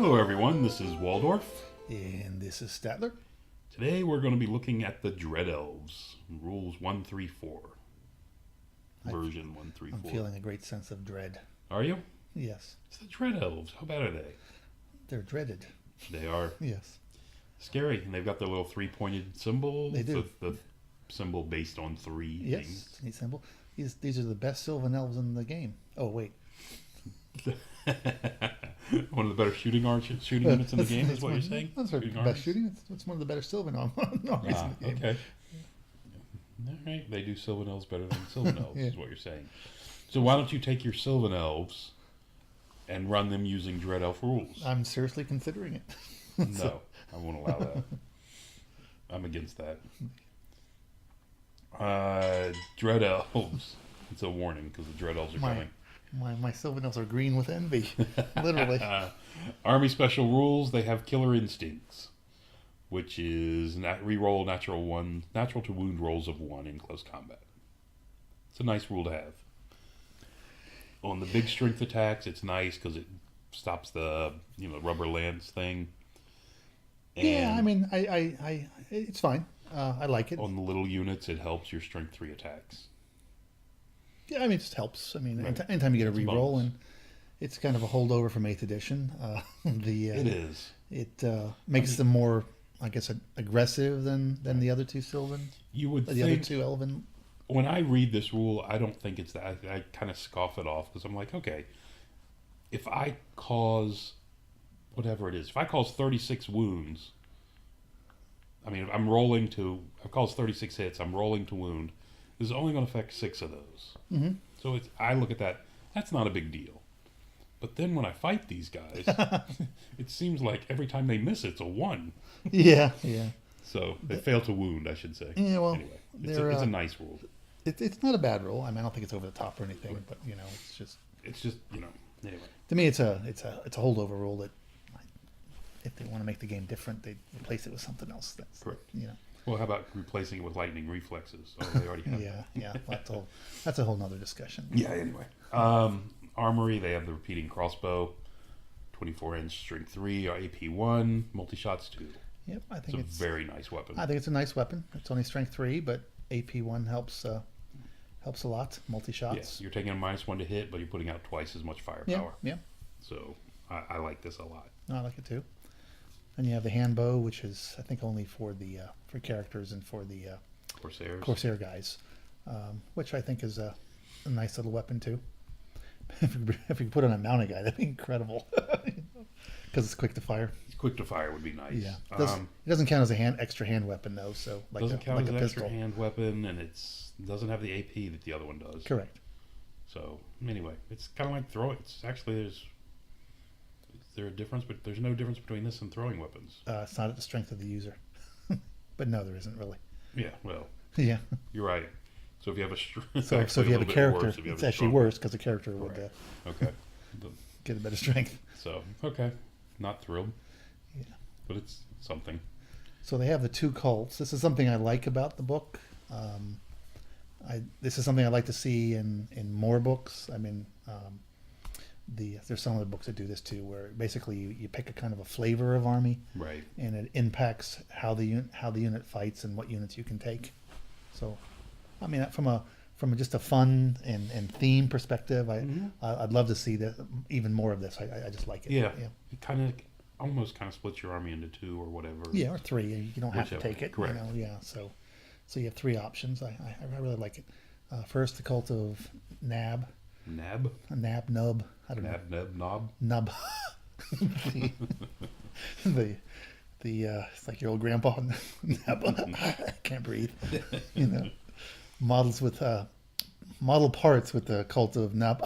Hello everyone, this is Waldorf. And this is Statler. Today we're going to be looking at the Dread Elves, rules 134. Version 134. I'm feeling a great sense of dread. Are you? Yes. It's the Dread Elves. How bad are they? They're dreaded. They are. Yes. Scary. And they've got their little three-pointed symbol. They do. The symbol based on three Yes. things. It's a neat symbol. These are the best Sylvan Elves in the game. Oh, wait. One of the better shooting units in the game is what you're saying? That's the best shooting. It's one of the better Sylvan armies in the game. Okay. All right. They do Sylvan Elves better than Sylvan Elves is what you're saying. So why don't you take your Sylvan Elves and run them using Dread Elf rules? I'm seriously considering it. No, I won't allow that. I'm against that. Dread Elves. It's a warning because the Dread Elves are coming. My Sylvan Elves are green with envy. Literally. Army special rules. They have killer instincts, which is reroll natural to wound rolls of 1 in close combat. It's a nice rule to have. On the big strength attacks, it's nice because it stops the rubber lance thing. And yeah, I mean, I it's fine. I like it. On the little units, it helps your strength 3 attacks. Yeah, I mean, it just helps. I mean, Right. anytime you get a It's a reroll, bonus. and it's kind of a holdover from 8th edition. It is. It makes them more, I guess, aggressive than the other two Sylvan. You would The think, other two Elven. when I read this rule, I don't think it's that. I kind of scoff it off because I'm like, okay, if I cause whatever it is, if I cause 36 wounds, I mean, if I'm rolling to, I cause 36 hits, I'm rolling to wound, this is only going to affect 6 of those. Mm-hmm. So I look at that, that's not a big deal. But then when I fight these guys, it seems like every time they miss, it's a 1. Yeah. So they fail to wound, I should say. Yeah, well, anyway, it's a nice rule. It's not a bad rule. I mean, I don't think it's over the top or anything, Right. but it's just Anyway. to me, it's a holdover rule that if they want to make the game different, they replace it with something else. That's Correct. Yeah. Well, how about replacing it with lightning reflexes? Oh, they already have that. Yeah. That's a whole nother discussion. Yeah, anyway. Armory, they have the repeating crossbow, 24-inch string 3, or AP 1, multi-shots 2. Yep, I think It's a very nice weapon. I think it's a nice weapon. It's only strength 3, but AP 1 helps a lot. Multi shots. Yes, you're taking a -1 to hit, but you're putting out twice as much firepower. Yeah. So I like this a lot. No, I like it too. And you have the hand bow, which is I think only for the for characters and for the Corsair guys, which I think is a nice little weapon too. If you could put on a mounted guy, that'd be incredible. Because it's quick to fire. Quick to fire would be nice. Yeah, it doesn't count as a extra hand weapon though. So like doesn't count like as a an pistol. extra hand weapon, and doesn't have the AP that the other one does. Correct. So anyway, it's kind of like throwing. It's actually is there a difference? But there's no difference between this and throwing weapons. It's not at the strength of the user, but no, there isn't really. Yeah, well, Yeah. you're right. So if you have a So if you have a character, it's actually worse because the character would okay, get a better strength. so okay, not thrilled. Yeah. But it's something. So they have the 2 cults. This is something I like about the book. This is something I like to see in more books. I mean, there's some other books that do this too, where basically you pick a kind of a flavor of army, Right. and it impacts how the unit fights and what units you can take. So, I mean, from just a fun and theme perspective, I'd love to see that even more of this. I just like it. Yeah. It kind of almost splits your army into 2 or whatever. Yeah, or 3. You don't have to take it. Correct. Yeah. So you have 3 options. I really like it. First, the cult of Nab. Nab. Nub. I don't know. Nab. Knob. Nub. the it's like your old grandpa. Nab. I can't breathe. Model parts with the cult of Nab.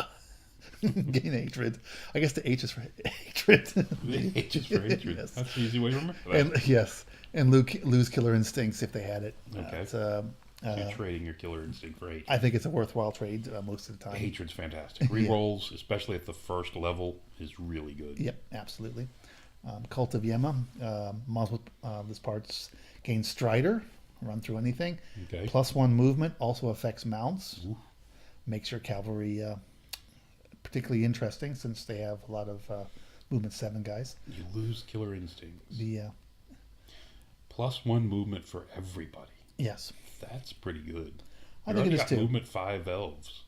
Gain hatred. I guess the H is for hatred. The H is for hatred. Yes. That's the easy way to remember that. And yes, and lose killer instincts if they had it. Okay. So you're trading your killer instinct for hatred. I think it's a worthwhile trade most of the time. Hatred's fantastic. Rerolls, especially at the first level, is really good. Yep, absolutely. Cult of Yema. Models with this part's gain Strider. Run through anything. Okay. +1 movement also affects mounts. Ooh. Makes your cavalry particularly interesting since they have a lot of movement 7 guys. You lose killer instincts. The +1 movement for everybody. Yes. That's pretty good. I think it is too. Movement 5 elves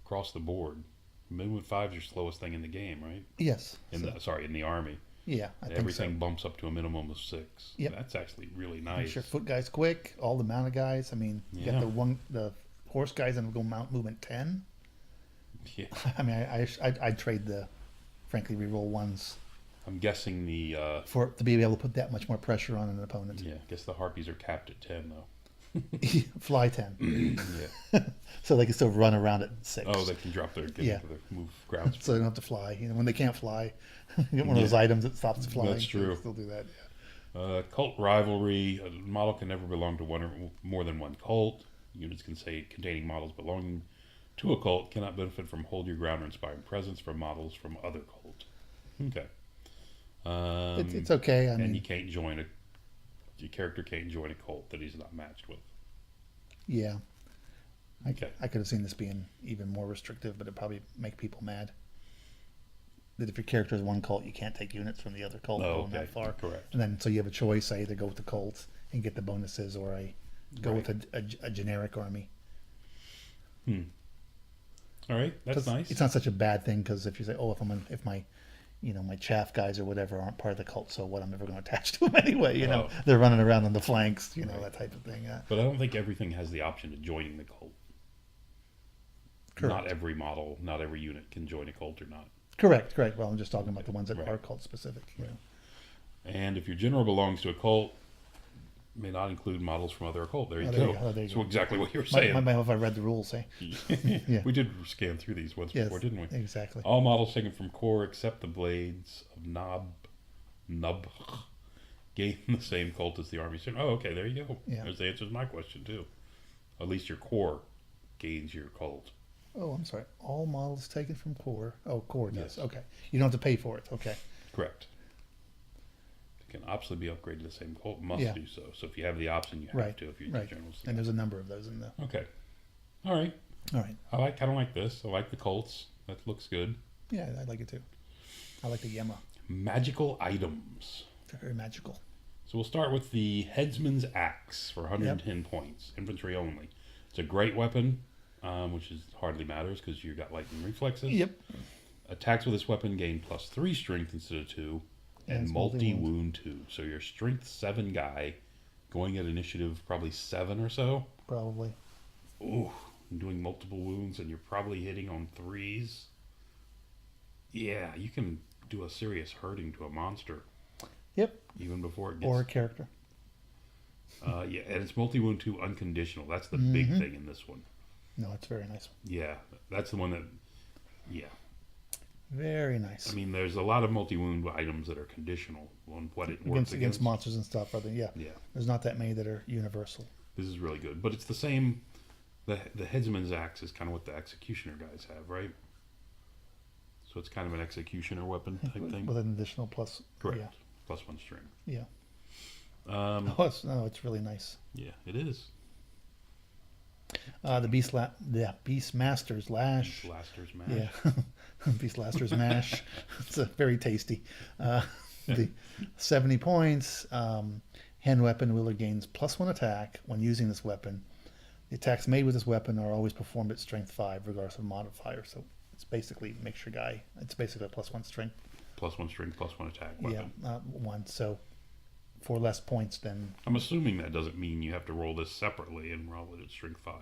across the board. Movement 5 is your slowest thing in the game, right? Yes. In the army. Yeah, I think everything so. Bumps up to a minimum of 6. Yep. That's actually really nice. Your foot guys quick, all the mounted guys. I mean, you got the horse guys and go mount movement 10. Yeah. I mean, I'd trade the, frankly, reroll ones. I'm guessing to be able to put that much more pressure on an opponent. Yeah, I guess the harpies are capped at 10 though. Fly 10. Yeah. So they can still run around at 6. Oh, they can drop their move ground speed. So they don't have to fly. When they can't fly, you get one of those items that stops flying. That's true. Still do that. Yeah. Cult rivalry. A model can never belong to one or more than one cult. Units containing models belonging to a cult cannot benefit from hold your ground or inspiring presence from models from other cults. Okay. It's okay. I mean, you can't join your character can't join a cult that he's not matched with. Yeah. Okay. I could have seen this being even more restrictive, but it'd probably make people mad. That if your character is one cult, you can't take units from the other cult going that far. Correct. And then so you have a choice. I either go with the cult and get the bonuses, or I go with a generic army. All right, that's nice. It's not such a bad thing, because if you say, oh, if my my chaff guys or whatever aren't part of the cult, so what? I'm never going to attach to them anyway. They're running around on the flanks, that type of thing. But I don't think everything has the option of joining the cult. Correct. Not every model, not every unit can join a cult or not. Correct. Well, I'm just talking about the ones that are cult specific. And if your general belongs to a cult, may not include models from other occult. There you go. That's exactly what you were saying. Might have I read the rules, eh? Yeah. We did scan through these once before, didn't we? Exactly. All models taken from core except the blades of Nub gain the same cult as the army. Oh, okay, there you go. Yeah. There's the answer to my question too. At least your core gains your cult. Oh, I'm sorry. All models taken from core. Oh, core does. Yes. Okay. You don't have to pay for it. Okay. Correct. Can optionally be upgraded to the same cult, must do so. So if you have the option, you have to. If you're generals, and there's a number of those in there. Okay, all right. I kind of like this. I like the cults. That looks good. Yeah, I like it too. I like the Yemma. Magical items. They're very magical. So we'll start with the Headsman's Axe for 110 points, infantry only. It's a great weapon, which hardly matters because you got lightning reflexes. Yep. Attacks with this weapon gain +3 strength instead of 2. And multi-wound 2. So your strength 7 guy going at initiative probably 7 or so. Probably. Ooh, doing multiple wounds, and you're probably hitting on 3s. Yeah, you can do a serious hurting to a monster. Yep. Even before it gets... Or a character. Yeah, and it's multi-wound 2 unconditional. That's the big thing in this one. No, it's very nice. Yeah, that's the one that... Yeah. Very nice. I mean, there's a lot of multi-wound items that are conditional on what it works against monsters and stuff. Yeah. There's not that many that are universal. This is really good, but it's the same. The Headsman's Axe is kind of what the Executioner guys have, right? So it's kind of an Executioner weapon type thing with an additional plus. Correct. Yeah. +1 strength. Yeah. It's really nice. Yeah, it is. The Beastmaster's Lash. Beastmaster's Mash. Yeah. Beastmaster's Mash. It's very tasty. The 70 points. Hand weapon wielder gains +1 attack when using this weapon. The attacks made with this weapon are always performed at strength 5, regardless of modifier. So it's basically mixture guy. It's basically a +1 strength. +1 strength, +1 attack weapon. Yeah, 1. So for less points than... I'm assuming that doesn't mean you have to roll this separately and roll it at strength 5.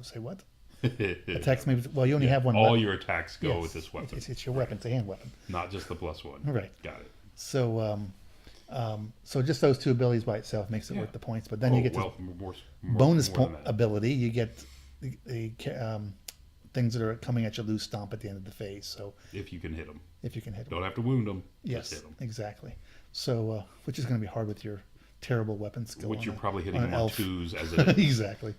Say what? Attacks maybe... Well, you only have one all weapon. Your attacks go with this weapon. It's your weapon. It's a hand weapon. Not just the +1. Right. Got it. So so just those 2 abilities by itself makes it worth the points. But then you get this bonus ability. You get the things that are coming at you loose stomp at the end of the phase. So if you can hit them. Don't have to wound them. Yes, just hit them. Exactly. So which is going to be hard with your terrible weapon skill. Which you're probably hitting them on 2s as it is. Exactly.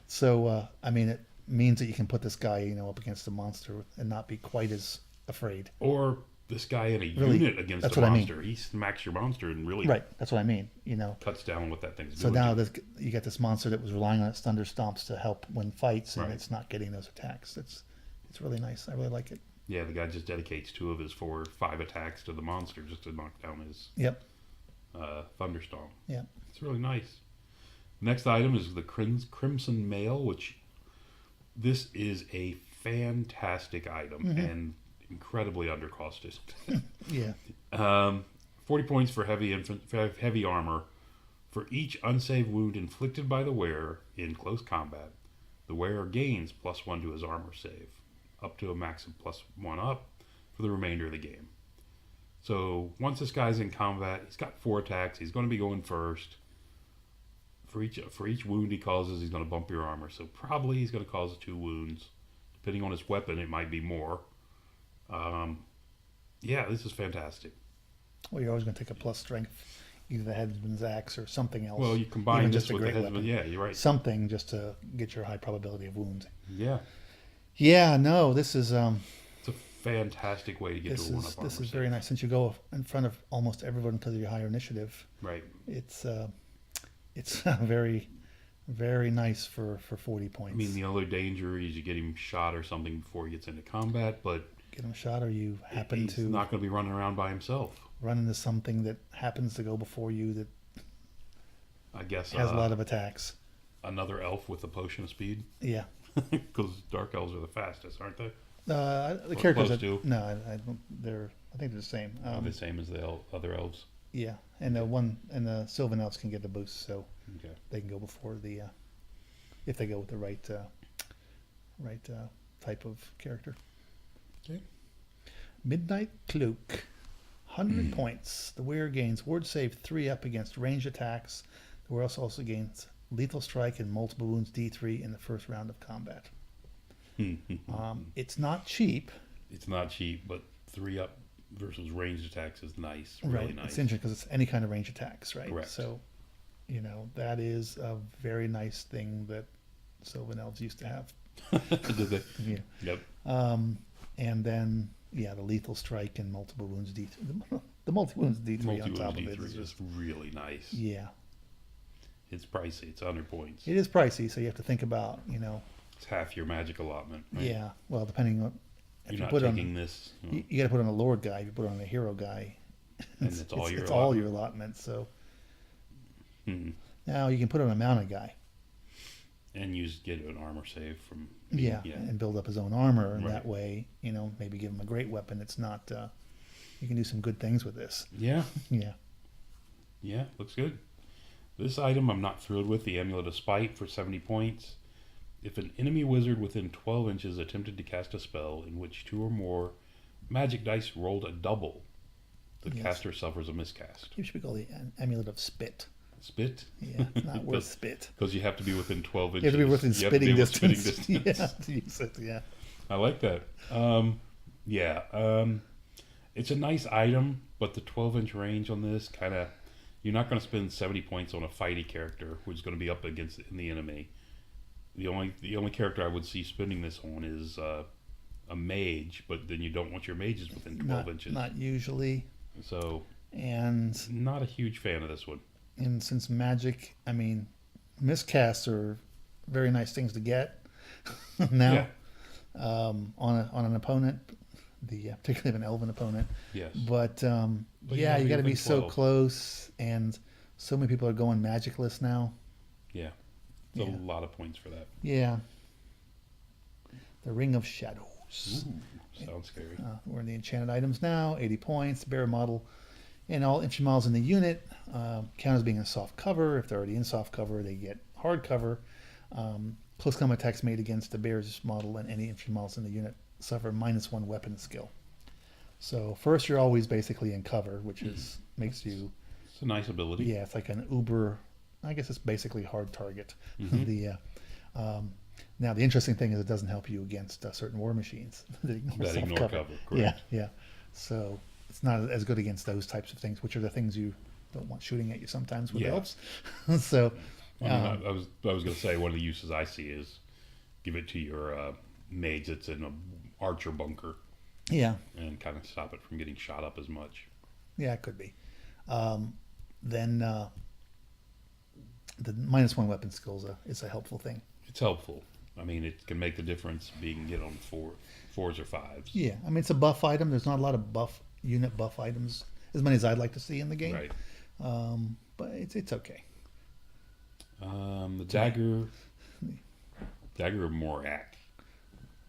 So I mean, it means that you can put this guy up against a monster and not be quite as afraid. Or this guy in a unit against a monster. He smacks your monster and really that's what I mean. Cuts down what that thing's doing. So now you get this monster that was relying on its thunder stomps to help win fights, and it's not getting those attacks. It's It's really nice. I really like it. Yeah, the guy just dedicates 2 of his 5 attacks to the monster just to knock down his thunderstorm. Yeah. It's really nice. Next item is the Crimson Mail, which this is a fantastic item and incredibly undercosted. Yeah. 40 points for heavy armor. For each unsaved wound inflicted by the wearer in close combat, the wearer gains +1 to his armor save, up to a max of +1 up for the remainder of the game. So once this guy's in combat, he's got 4 attacks. He's going to be going first. For each wound he causes, he's going to bump your armor. So probably he's going to cause 2 wounds. Depending on his weapon, it might be more. Yeah, this is fantastic. Well, you're always going to take a plus strength, either the headsman's axe or something else. Well, you combine Even this just a with the great headsman. weapon. Yeah, you're right. Something just to get your high probability of wounds. Yeah. Yeah, no, this is It's a fantastic way to get to a 1-up armor this is save. very nice. Since you go in front of almost everyone because of your higher initiative, Right. it's very, very nice for 40 points. I mean, the other danger is you get him shot or something before he gets into combat, but get him shot, or you happen he's to not going to be running around by himself. run into something that happens to go before you that I guess has a lot of attacks. Another elf with a potion of speed, Yeah. because dark elves are the fastest, aren't they? The Or characters close that, to. no, I don't. I think they're the same. The same as the other elves. Yeah, and the Sylvan elves can get the boost, so Okay. they can go before the if they go with the right type of character. Okay. Midnight Cloak, 100 points. The wearer gains ward save 3 up against ranged attacks. The wearer also gains lethal strike and multiple wounds D3 in the first round of combat. It's not cheap. It's not cheap, but 3 up versus ranged attacks is nice. Really Right. nice. It's interesting because it's any kind of range attacks, right? Correct. So, that is a very nice thing that Sylvan elves used to have. Did they? Yeah. Yep. And then, the lethal strike and multiple wounds D3. The multi wounds D3 on top of it D3 is is just, really nice. yeah. It's pricey. It's 100 points. It is pricey, so you have to think about, It's half your magic allotment. Right? yeah. Well, depending on if You're you not put taking on, this. you got to put on a lord guy. If you put on a hero guy, And it's all your it's all your allotment. So Mhm. now you can put on a mounted guy. And get an armor save from. Yeah, and build up his own armor, and Right. that way, maybe give him a great weapon. It's not. You can do some good things with this. Yeah. Yeah. Yeah. Looks good. This item I'm not thrilled with. The Amulet of Spite for 70 points. If an enemy wizard within 12 inches attempted to cast a spell in which 2 or more magic dice rolled a double, the Yes. caster suffers a miscast. It should be called the Amulet of Spit. Spit? Yeah, it's not worth spit. Because you have to be within 12 You inches. have to be within You have to be spitting within distance. spitting Yeah, distance. to use it. Yeah. I like that. It's a nice item, but the 12-inch range on this kind of, you're not going to spend 70 points on a fighty character who's going to be up against the enemy. The only character I would see spending this on is a mage, but then you don't want your mages within 12 inches. Not usually. So, And not a huge fan of this one. since magic, miscasts are very nice things to get now on an opponent, particularly an elven opponent. Yes. But you you gotta be got to be within so 12. close, and so many people are going magicless now. Yeah. It's Yeah. a lot of points for that. Yeah. The Ring of Shadows. Ooh, sounds scary. We're in the enchanted items now. 80 points. Bear model. And all infantry models in the unit count as being in soft cover. If they're already in soft cover, they get hard cover. Close combat attacks made against the bear's model and any infantry models in the unit suffer -1 weapon skill. So first, you're always basically in cover, which makes you. It's a nice ability. Yeah, it's like an uber. I guess it's basically hard target. Now the interesting thing is it doesn't help you against certain war machines that Ignore cover. Correct. Yeah. So it's not as good against those types of things, which are the things you don't want shooting at you sometimes with elves. So I was going to say one of the uses I see is give it to your mage that's in an archer bunker. Yeah. And kind of stop it from getting shot up as much. Yeah, it could be. Then the -1 weapon skill is a helpful thing. It's helpful. I mean, it can make the difference being get on fours or fives. Yeah, I mean, it's a buff item. There's not a lot of unit buff items, as many as I'd like to see in the game. Right. But it's okay. The dagger of Morak.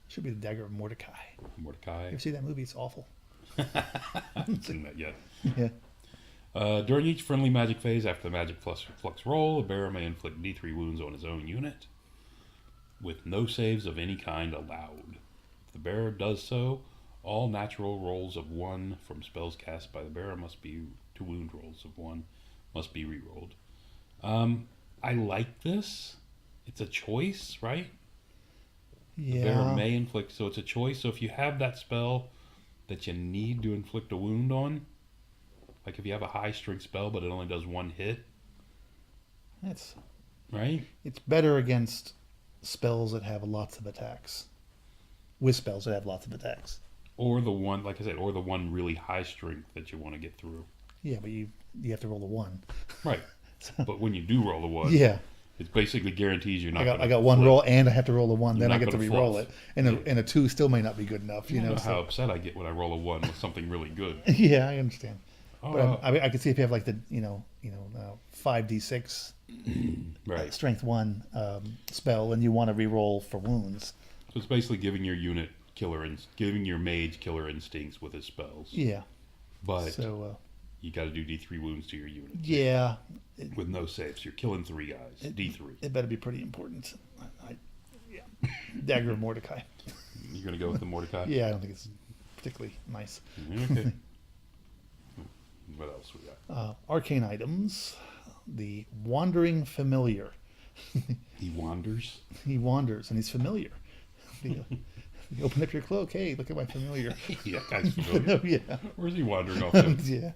Should be the dagger of Mordecai. Mordecai. You ever see that movie? It's awful. I haven't seen that yet. Yeah. During each friendly magic phase after the magic flux roll, a bearer may inflict D3 wounds on his own unit, with no saves of any kind allowed. If the bearer does so, all natural rolls of 1 from spells cast by the bearer to wound rolls of 1 must be rerolled. I like this. It's a choice, right? Yeah. The bearer may inflict, so it's a choice. So if you have that spell that you need to inflict a wound on, like if you have a high strength spell but it only does 1 hit, That's right? It's better against spells that have lots of attacks. With spells that have lots of attacks. Or the one, like I said, or the one really high strength that you want to get through. Yeah, but you have to roll a 1. Right. But when you do roll a 1, yeah, it basically guarantees you're not. I got one roll and I have to roll a 1, then I get to re-roll fluff. it, and a 2 still may not be good enough. You know how upset I get when I roll a 1 with something really good. Yeah, I understand. But I could see if you have like the 5d6 right. strength 1 spell and you want to re-roll for wounds. So it's basically giving your unit giving your mage killer instincts with his spells. Yeah. But so you got to do D3 wounds to your unit. Yeah. With no saves, you're killing 3 guys. D3. It better be pretty important. Yeah. Dagger of Mordecai. You're gonna go with the Mordecai? Yeah, I don't think it's particularly nice. Okay. What else we got? Arcane items. The Wandering Familiar. He wanders. He wanders, and he's familiar. You open up your cloak. Hey, look at my familiar. Yeah, guy's familiar. Yeah. Where's he wandering off to? Yeah.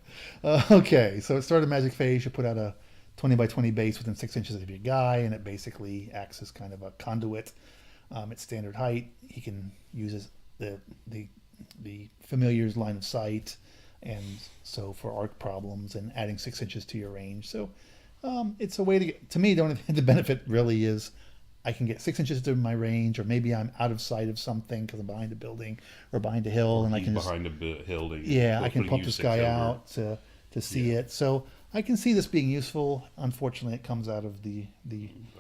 Okay, so it started magic phase. You put out a 20 by 20 base within 6 inches of your guy, and it basically acts as kind of a conduit. It's standard height. He can use the familiar's line of sight, and so for arc problems and adding 6 inches to your range. So it's a way to get. To me, the benefit really is I can get 6 inches to my range, or maybe I'm out of sight of something because I'm behind a building or behind a hill, and I can behind a building. Yeah, I can pump this guy out to see it. So I can see this being useful. Unfortunately, it comes out of the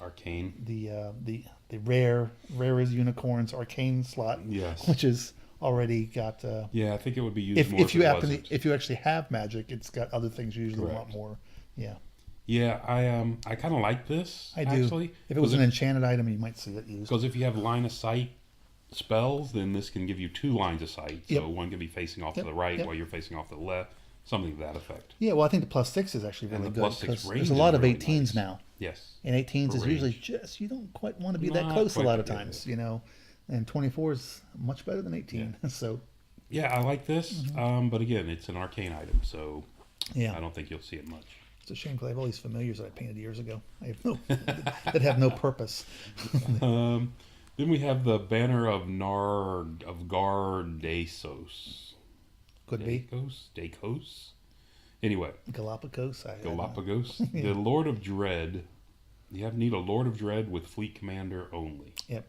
arcane, the rare as unicorns arcane slot. Yes, which is already got. Yeah, I think it would be used if you actually have magic, it's got other things you usually want more. Yeah. Yeah, I kind of like this. I do. Actually, if it was an enchanted item, you might see it used. Because if you have line of sight spells, then this can give you 2 lines of sight. So one can be facing off to the right while you're facing off to the left. Something to that effect. Yeah, well, I think the +6 is actually really good because there's a is lot of really 18s nice. now. Yes. And 18s is usually just, you don't quite want to be that close a lot of times, you know. And 24 is much better than 18. Yeah. So. Yeah, I like this. But again, it's an arcane item, so I don't think you'll see it much. It's a shame because I have all these familiars that I painted years ago. I have that have no purpose. Then we have the banner of Gardasos. Could be. Dacos. Anyway. Galapagos. Galapagos. Yeah. The Lord of Dread. You need a Lord of Dread with Fleet Commander only. Yep.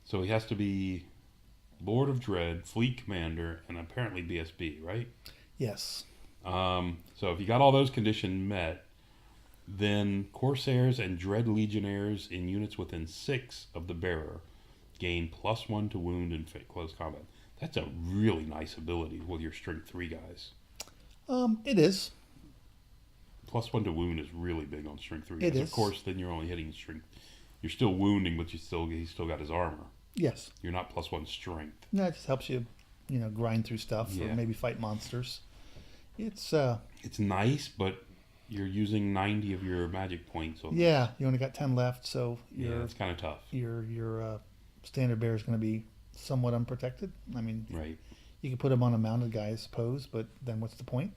So he has to be Lord of Dread, Fleet Commander, and apparently BSB, right? Yes. So if you got all those conditions met, then Corsairs and Dread Legionnaires in units within 6 of the bearer gain +1 to wound in close combat. That's a really nice ability with your strength 3 guys. It is. +1 to wound is really big on strength 3 guys. It is. Of course, then you're only hitting strength. You're still wounding, but he's still got his armor. Yes. You're not +1 strength. No, it just helps you, grind through stuff or maybe fight monsters. It's nice, but you're using 90 of your magic points. Yeah, you only got 10 left, so it's kind of tough. Your standard bearer is going to be somewhat unprotected. I mean, right. You can put him on a mounted guy, I suppose, but then what's the point?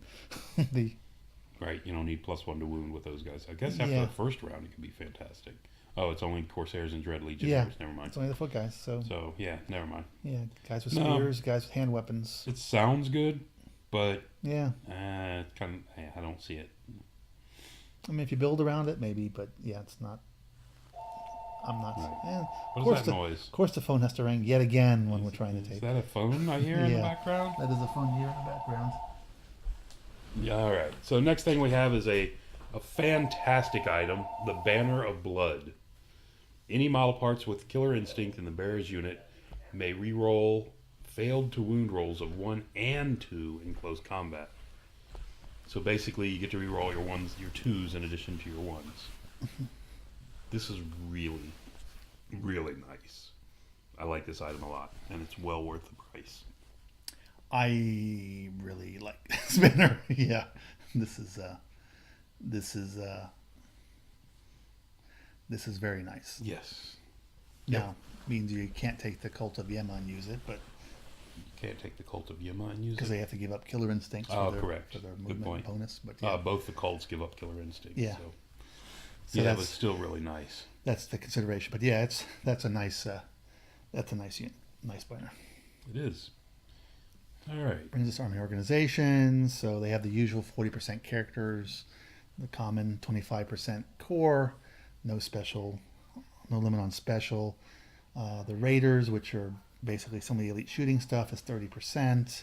Right, you don't need +1 to wound with those guys. I guess after the first round, it could be fantastic. Oh, it's only Corsairs and Dread Legionnaires. Never mind. It's only the foot guys. So never mind. Yeah, guys with spears, guys with hand weapons. It sounds good, but I don't see it. I mean, if you build around it, maybe, but it's not. I'm not. Right. And What is that noise? Of course, the phone has to ring yet again when we're trying to tape. Is that a phone I hear in the background? That is a phone here in the background. Yeah, all right. So next thing we have is a fantastic item, the Banner of Blood. Any model parts with Killer Instinct in the bearer's unit may reroll failed to wound rolls of 1 and 2 in close combat. So basically, you get to reroll your 2s in addition to your 1s. This is really, really nice. I like this item a lot, and it's well worth the price. I really like this banner. Yeah, this is very nice. Yes. Now, means you can't take the Cult of Yema and use it, but you can't take the Cult of Yema and use it because they have to give up Killer Instincts for their movement bonus. But yeah. Both the cults give up Killer Instincts. Yeah. So yeah, but still really nice. That's the consideration. But yeah, that's a nice unit, nice banner. It is. All right. Brings us Army Organization. So they have the usual 40% characters, the common 25% core, no limit on special. The Raiders, which are basically some of the elite shooting stuff, is 30%.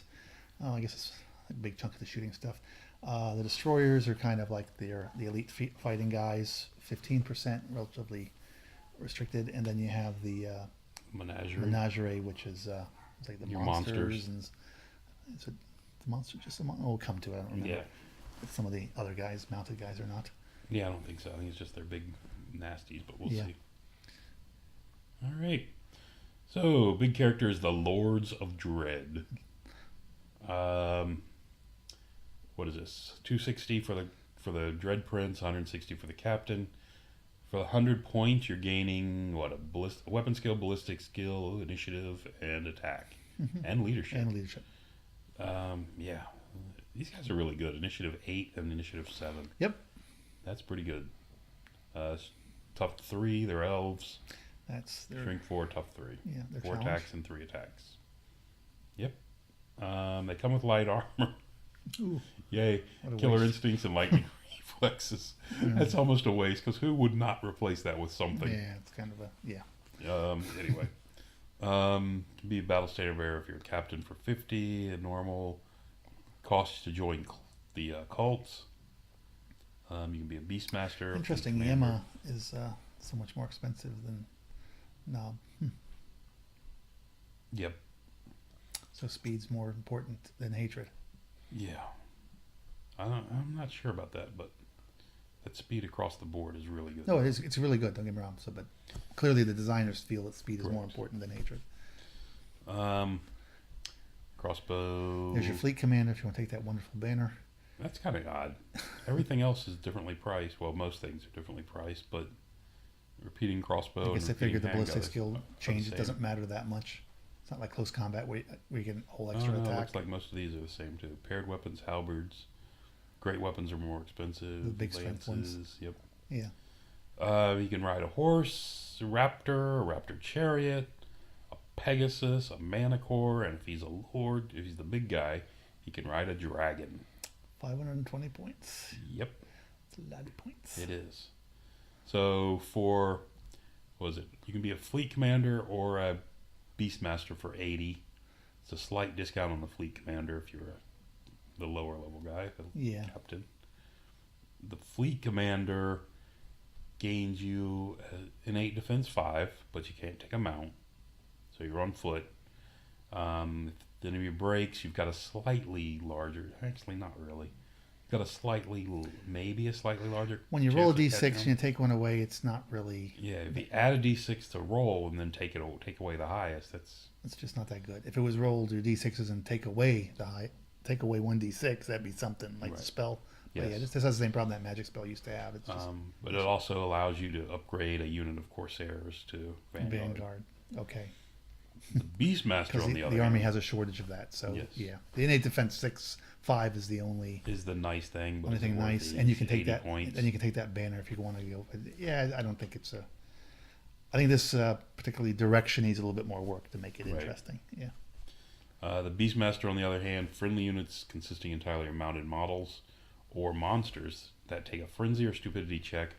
I guess it's a big chunk of the shooting stuff. The Destroyers are kind of like the elite fighting guys, 15%, relatively restricted. And then you have the Menagerie, which is like the monsters. And is it the monster just a monster? We'll come to it. I don't remember. Yeah. If some of the other guys, mounted guys, or not. Yeah, I don't think so. I think it's just their big nasties, but we'll see. All right. So, big character is the Lords of Dread. What is this? 260 for the Dread Prince, 160 for the Captain. For 100 points, you're gaining a weapon skill, ballistic skill, initiative, and attack, and leadership. Yeah, these guys are really good. Initiative 8 and initiative 7. Yep, that's pretty good. Tough 3. They're elves. That's their shrink 4, tough 3. Yeah, 4 attacks and 3 attacks. Yep. They come with light armor. Ooh, yay! Killer instincts and lightning reflexes. That's almost a waste because who would not replace that with something? Yeah, it's kind of Anyway, can be a battle standard bearer if you're a captain for 50. A normal cost to join the cults. You can be a beastmaster. Interesting. Yema is so much more expensive than Nob. Yep. So speed's more important than hatred. Yeah. I'm not sure about that, but that speed across the board is really good. No, it is. It's really good. Don't get me wrong. But clearly the designers feel that speed is more important than hatred. Crossbow. There's your fleet commander if you want to take that wonderful banner. That's kind of odd. Everything else is differently priced. Well, most things are differently priced, but repeating crossbow. I guess I figured the ballistic skill change. It doesn't matter that much. It's not like close combat where you get a whole extra attack. It looks like most of these are the same too. Paired weapons, halberds. Great weapons are more expensive. The big strength ones. Yep. Yeah. You can ride a horse, a raptor chariot, a pegasus, a manicore, and if he's a lord, if he's the big guy, he can ride a dragon. 520 points. Yep. It's a lot of points. It is. So for, what is it? You can be a fleet commander or a beastmaster for 80. It's a slight discount on the fleet commander if you're the lower level guy, the captain. The fleet commander gains you innate defense 5, but you can't take a mount, so you're on foot. If the enemy breaks, you've got a slightly larger. Actually, not really. You've got maybe a slightly larger. When you roll a d6 and you take one away, it's not really. Yeah, if you add a d6 to roll and then take away the highest, it's just not that good. If it was rolled your d6s and take away 1d6, that'd be something like the spell. Yes. But yeah, this has the same problem that magic spell used to have. It's just, but it also allows you to upgrade a unit of Corsairs to Vanguard. Okay. The Beastmaster on the other hand. The army has a shortage of that, so yeah. The innate defense 6/5 is the only nice thing. Only thing nice, and you can take that. Points. And you can take that banner if you want to go. Yeah, I don't think it's a. I think this particularly direction needs a little bit more work to make it interesting. Yeah. The Beastmaster, on the other hand, friendly units consisting entirely of mounted models or monsters that take a frenzy or stupidity check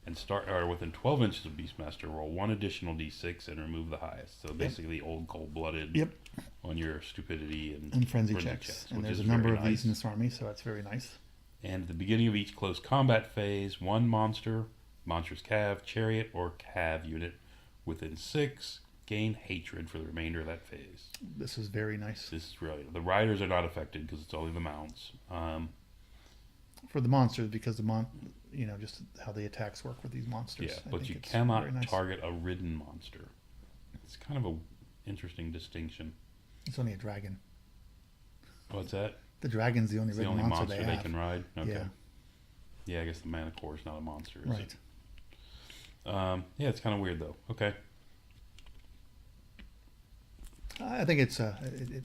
and start or within 12 inches of Beastmaster, roll one additional d6 and remove the highest. So basically, old cold-blooded. Yep. On your stupidity and frenzy checks. And there's a number of these in this army, so that's very nice. And at the beginning of each close combat phase, one monstrous cav, chariot, or cav unit within 6 gain hatred for the remainder of that phase. This is very nice. This is really the riders are not affected because it's only the mounts. For the monsters, because just how the attacks work with these monsters. Yeah, but you cannot target a ridden monster. It's kind of a interesting distinction. It's only a dragon. What's that? The dragon's the only ridden monster they have. They can ride. Okay. Yeah. Yeah, I guess the Manicore is not a monster, is right. It? Yeah, it's kind of weird though. Okay. I think it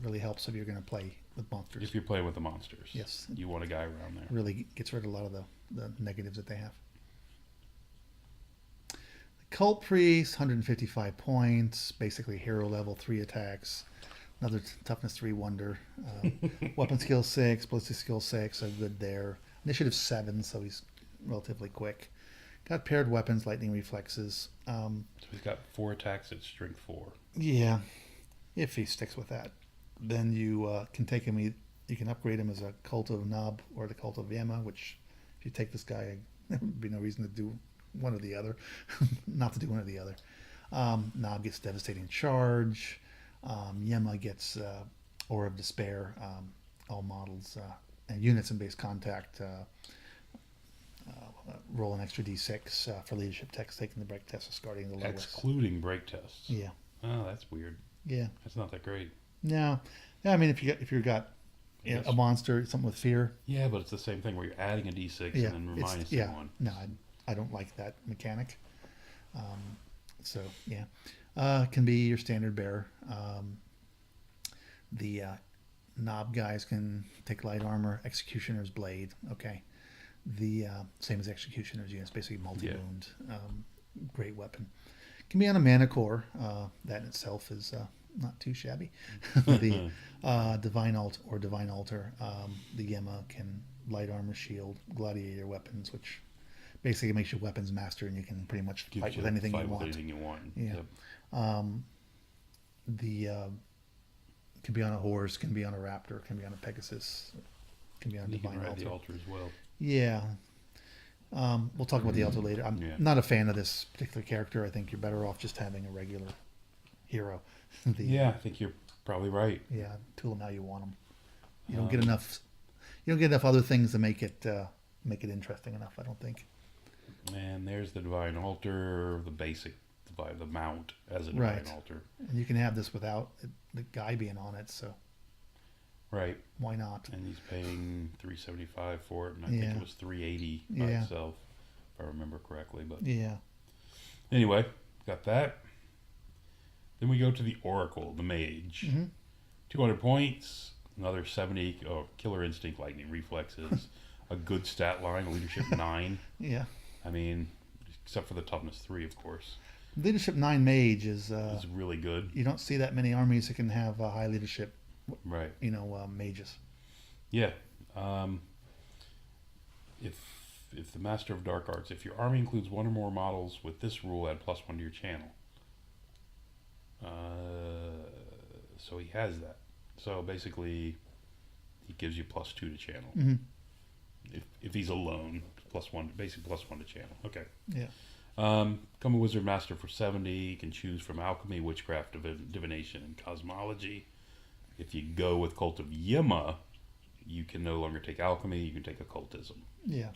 really helps if you're going to play with monsters. If you're playing with the monsters. Yes. You want a guy around there. Really gets rid of a lot of the negatives that they have. The Cult Priest, 155 points, basically hero level, 3 attacks. Another toughness 3 wonder. Weapon skill 6, ballistic skill 6, so good there. Initiative 7, so he's relatively quick. Got paired weapons, lightning reflexes. So he's got 4 attacks at strength 4. Yeah, if he sticks with that. Then you can take him, you can upgrade him as a Cult of Nob or the Cult of Yema, which if you take this guy, there would be no reason to do one or the other. Not to do one or the other. Nob gets Devastating Charge. Yema gets Aura of Despair. All models and units in base contact roll an extra d6 for leadership tests, taking the break test, discarding the lowest. Excluding break tests. Yeah. Oh, that's weird. Yeah. That's not that great. No. Yeah, I mean, if you've got a monster, something with fear. Yeah, but it's the same thing where you're adding a d6 and then minusing one. No, I don't like that mechanic. So, yeah. Can be your standard bearer. The Nob guys can take light armor, Executioner's Blade. Okay. The same as Executioner's units, basically multi-wound. Great weapon. Can be on a mana core. That in itself is not too shabby. The Divine Altar. The Yema can light armor, shield, gladiator weapons, which basically makes you weapons master, and you can pretty much fight with anything you want. Yeah. Yep. The can be on a horse, can be on a raptor, can be on a Pegasus, can be on a Divine Altar. The altar as well. Yeah. We'll talk about the altar later. I'm not a fan of this particular character. I think you're better off just having a regular hero. I think you're probably right. Yeah, tool them how you want them. You don't get enough. You don't get enough other things to make it interesting enough, I don't think. And there's the Divine Altar, the basic the mount as a Divine Altar. And you can have this without the guy being on it, so. Right. Why not? And he's paying $375 for it, and I think it was $380 by itself, if I remember correctly. But anyway, got that. Then we go to the Oracle, the Mage. Mm-hmm. 200 points, another 70 Killer Instinct, Lightning Reflexes, a good stat line, Leadership 9. Yeah. I mean, except for the Toughness 3, of course. Leadership 9 Mage is really good. You don't see that many armies that can have high leadership. Right. Mages. Yeah. If the Master of Dark Arts, if your army includes one or more models with this rule, add +1 to your channel. So he has that. So basically, he gives you +2 to channel. Mm-hmm. If he's alone, +1, basically +1 to channel. Okay. Yeah. Become a Wizard Master for 70. You can choose from Alchemy, Witchcraft, Divination, and Cosmology. If you go with Cult of Yema, you can no longer take Alchemy. You can take Occultism. Yeah,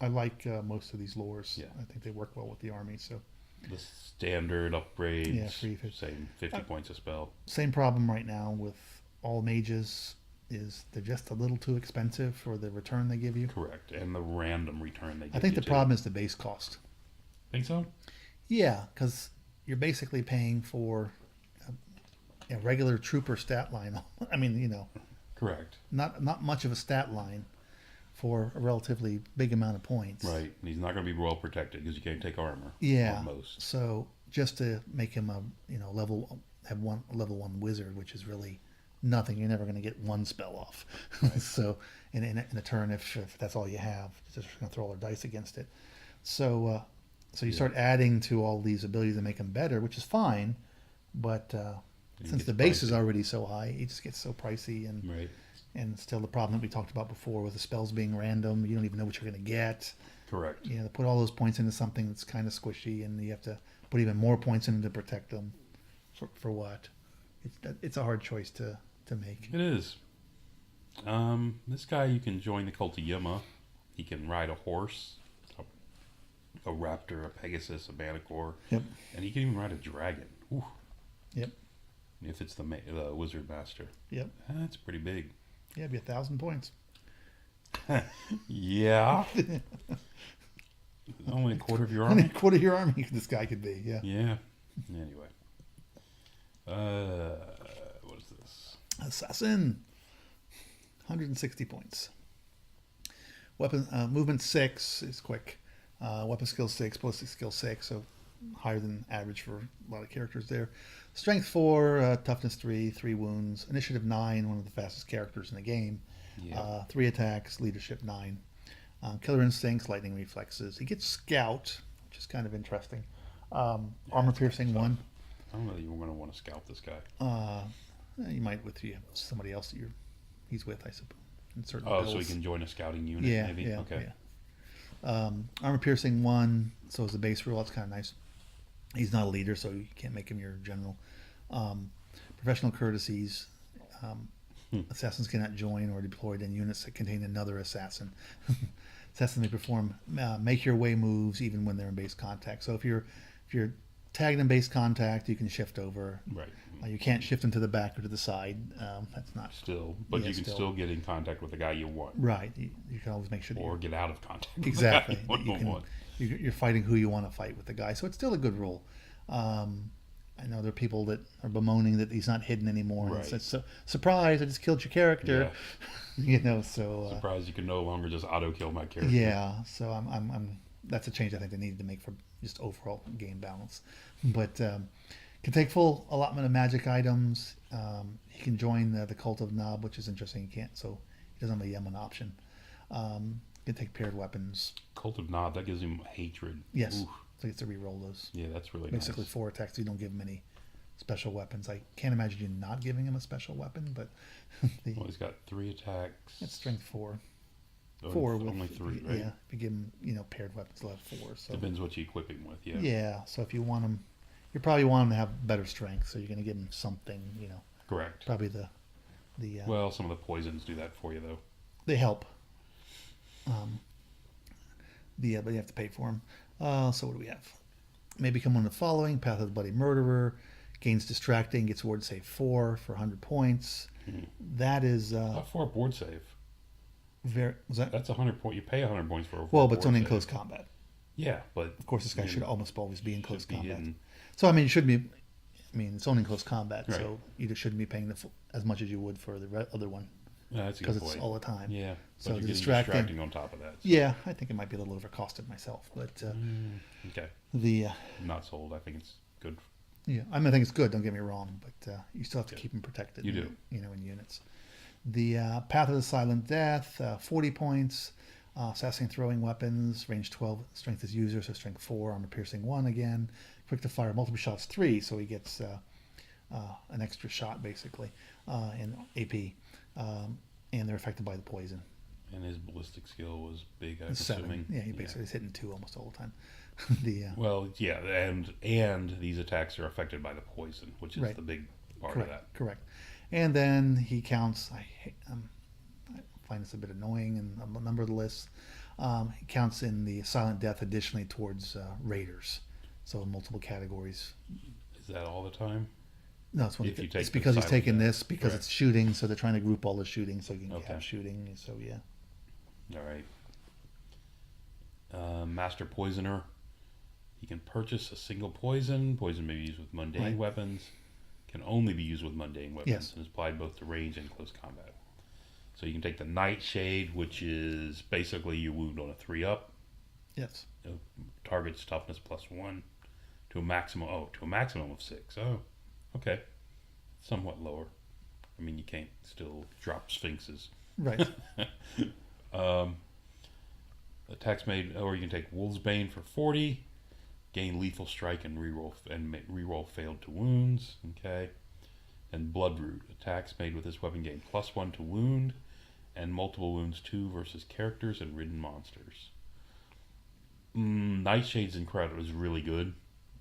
I like most of these lores. Yeah. I think they work well with the army. So the standard upgrades, free 50. Same 50 points a spell. Same problem right now with all mages is they're just a little too expensive for the return they give you. Correct, and the random return they give you. I think the problem is the base cost. Think so? Yeah, because you're basically paying for a regular trooper stat line. I mean, Correct. Not much of a stat line for a relatively big amount of points. Right. And he's not going to be well protected because you can't take armor. Yeah. Almost. So just to make him a level 1 wizard, which is really nothing. You're never going to get one spell off. Right. So in a turn, if that's all you have, you're just going to throw all our dice against it. So you start adding to all these abilities to make him better, which is fine, but since the base is already so high, it just gets so pricey, and still the problem that we talked about before with the spells being random. You don't even know what you're going to get. Correct. You know, to put all those points into something that's kind of squishy, and you have to put even more points in to protect them. For what? It's a hard choice to make. It is. This guy, you can join the cult of Yuma. He can ride a horse, a raptor, a pegasus, a manicore. Yep. And he can even ride a dragon. Ooh. Yep. If it's the wizard master. Yep. That's pretty big. Yeah, it'd be 1,000 points. Yeah. Only a quarter of your army. Only a quarter of your army. This guy could be. Yeah. Yeah. Anyway. What is this? Assassin. 160 points. Weapon movement 6 is quick. Weapon skill 6, ballistic skill 6, so higher than average for a lot of characters there. Strength 4, toughness 3, 3 wounds. Initiative 9, one of the fastest characters in the game. Yeah. 3 attacks, leadership 9. Killer instincts, lightning reflexes. He gets scout, which is kind of interesting. Armor piercing 1. I don't know that you're going to want to scout this guy. You might with somebody else that he's with, I suppose. In certain builds. So he can join a scouting unit, maybe? Yeah, okay. Yeah. Armor piercing 1, so is the base rule. That's kind of nice. He's not a leader, so you can't make him your general. Professional courtesies. Assassins cannot join or deployed in units that contain another assassin. Assassins may perform make your way moves even when they're in base contact. So if you're tagged in base contact, you can shift over. Right. You can't shift them to the back or to the side. That's not still, but you can still get in contact with the guy you want. Right. You can always make sure that get out of contact. Exactly. You're fighting who you want to fight with the guy, so it's still a good rule. I know there are people that are bemoaning that he's not hidden anymore. Right. It's so surprise! I just killed your character. Yeah. So surprised you can no longer just auto kill my character. Yeah. So I'm that's a change I think they need to make for just overall game balance. But can take full allotment of magic items. He can join the Cult of Nob, which is interesting. He can't, so he doesn't have a Yemen option. Can take paired weapons. Cult of Nob, that gives him hatred. Yes. Oof. So he gets to re-roll those. Yeah, that's really basically nice. 4 attacks. You don't give him any special weapons. I can't imagine you not giving him a special weapon, but well, he's got 3 attacks. It's strength 4. Oh, 4 with only 3, right? Yeah, if you give him paired weapons, he'll have 4. So depends what you equip him with. Yeah. Yeah. So if you want him, you probably want him to have better strength. So you're going to give him something. Correct. Probably the. Well, some of the poisons do that for you, though. They help. But you have to pay for them. So what do we have? May become one of the following: Path of the Bloody Murderer, gains distracting, gets ward save 4 for 100 points. That is for a board save. That's 100 points. You pay 100 points for a well, but it's only in close combat. Yeah, but of course this guy should almost always be in close combat. Hidden. So I mean, you should be. I mean, it's only in close combat, right. So you shouldn't be paying as much as you would for the other one. Because it's all the time. Yeah, so you're distracting on top of that. So. Yeah, I think it might be a little overcosted myself, but okay. I'm not sold. I think it's good. Yeah, I mean, I think it's good. Don't get me wrong, but you still have to keep them protected. You do. In units. The Path of the Silent Death, 40 points. Assassin throwing weapons, range 12. Strength is user, so strength 4. Armor piercing 1 again. Quick to fire, multiple shots 3, so he gets an extra shot basically in AP. And they're affected by the poison. And his ballistic skill was big, I'm 7. assuming. Yeah, he basically is hitting 2 almost all the time. Well, yeah, and these attacks are affected by the poison, which is the big part of that. Correct. And then he counts. I find this a bit annoying in a number of the lists. He counts in the Silent Death additionally towards raiders, so in multiple categories. Is that all the time? No, it's because he's taking this because it's shooting, so they're trying to group all the shooting so you can have shooting. So yeah. All right. Master Poisoner. He can purchase a single poison. Poison may be used with mundane weapons. Can only be used with mundane weapons and is applied both to range and close combat. So you can take the Nightshade, which is basically you wound on a 3-up. Yes. Target's toughness +1 to a maximum of 6. Oh. Okay. Somewhat lower. I mean, you can't still drop sphinxes. Right. Attacks made, or you can take Wolfsbane for 40. Gain lethal strike and reroll failed to wounds. Okay. And Bloodroot. Attacks made with this weapon gain +1 to wound and multiple wounds 2 versus characters and ridden monsters. Nightshade's incredible. Is really good.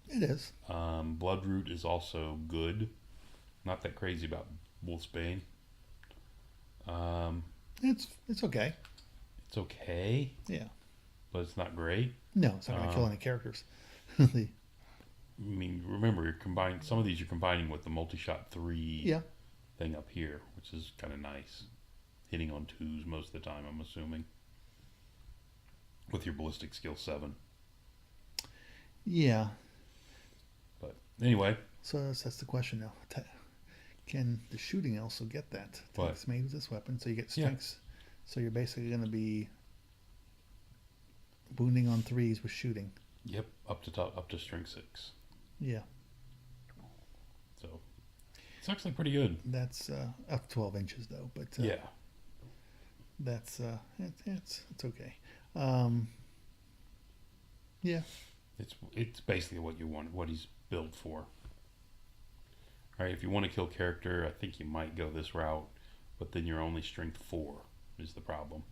It is. Bloodroot is also good. Not that crazy about Wolfsbane. It's okay. It's okay. Yeah. But it's not great. No, it's not going to kill any characters. I mean, remember, you're combining some of these. You're combining with the multi-shot 3 thing up here, which is kind of nice. Hitting on 2s most of the time, I'm assuming. With your ballistic skill 7. Yeah. But anyway. So that's the question now. Can the shooting also get that? Attacks made with this weapon, so you get strengths. Yeah. So you're basically going to be wounding on 3s with shooting. Yep, up to strength 6. Yeah. So it's actually pretty good. That's up 12 inches though, but yeah, that's it's okay. Yeah, it's basically what you want, what he's built for. All right, if you want to kill character, I think you might go this route, but then you're only strength 4 is the problem.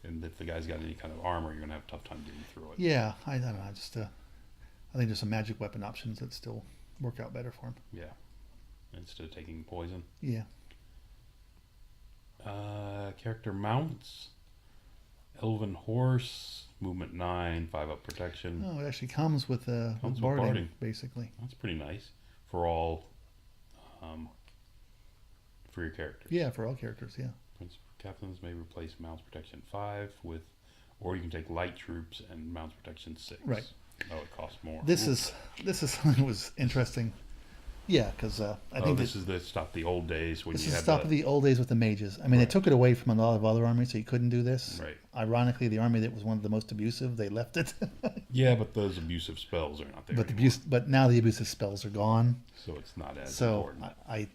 And if the guy's got any kind of armor, you're gonna have a tough time getting through it. Yeah, I don't know. I think there's some magic weapon options that still work out better for him. Yeah, instead of taking poison. Yeah. Character mounts. Elven horse, movement 9, 5-up protection. Oh, it actually comes with barding, basically. That's pretty nice for all. For your characters. Yeah, for all characters. Yeah. Captains may replace mounts protection 5 with, or you can take light troops and mounts protection 6. Right. Oh, it costs more. This is something that was interesting. Yeah, because I think this is the stop the old days when this you is had stop the old days with the mages. I mean, they took it away from a lot of other armies, so you couldn't do this. Right. Ironically, the army that was one of the most abusive, they left it. Yeah, but those abusive spells are not there. But now the abusive spells are gone. So it's not as important. I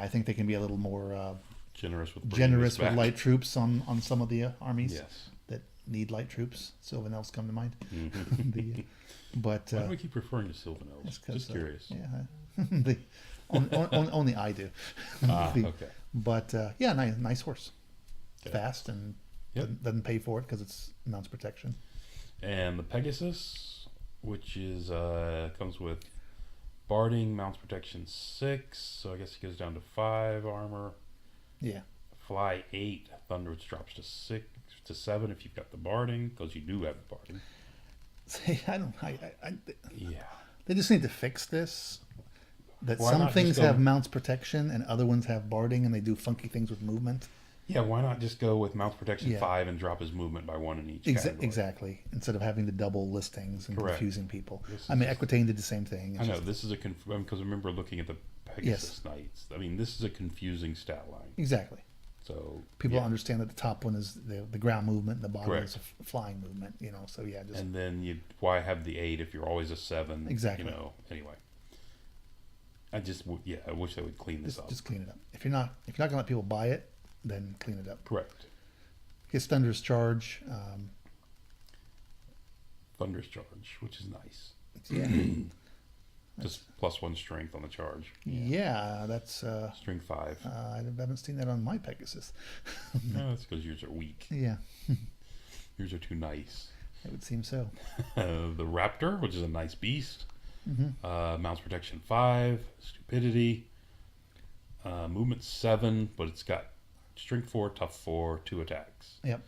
think they can be a little more generous with light troops on some of the armies. Yes. That need light troops. Sylvan Elves come to mind. Mm-hmm. Why do we keep referring to Sylvan Elves? Just curious. Yeah. Only I do. Okay. But nice horse. Okay. Fast and doesn't pay for it because it's mounts protection. And the Pegasus, which is comes with barding, mounts protection 6, so I guess it goes down to 5 armor. Yeah. Fly 8, thunder drops to 7 if you've got the barding, because you do have the barding. See, yeah. They just need to fix this. That some things have mounts protection and other ones have barding, and they do funky things with movement. Yeah, why not just go with mounts protection 5 and drop his movement by 1 in each category? Exactly. Instead of having to double listings and confusing people. I mean, Equitane did the same thing. I know, this is because I remember looking at the Pegasus Knights. I mean, this is a confusing stat line. Exactly. So people understand that the top one is the ground movement and the bottom is a flying movement, so yeah. And then why have the 8 if you're always a 7? Exactly. Anyway. I wish they would clean this up. Just clean it up. If you're not going to let people buy it, then clean it up. Correct. Gets Thunderous Charge. Thunderous Charge, which is nice. Yeah. Just +1 strength on the charge. Yeah, that's strength 5. I haven't seen that on my Pegasus. No, that's because yours are weak. Yeah. Yours are too nice. It would seem so. The Raptor, which is a nice beast. Mm-hmm. Mounts protection 5, stupidity, movement 7, but it's got strength 4, tough 4, 2 attacks. Yep.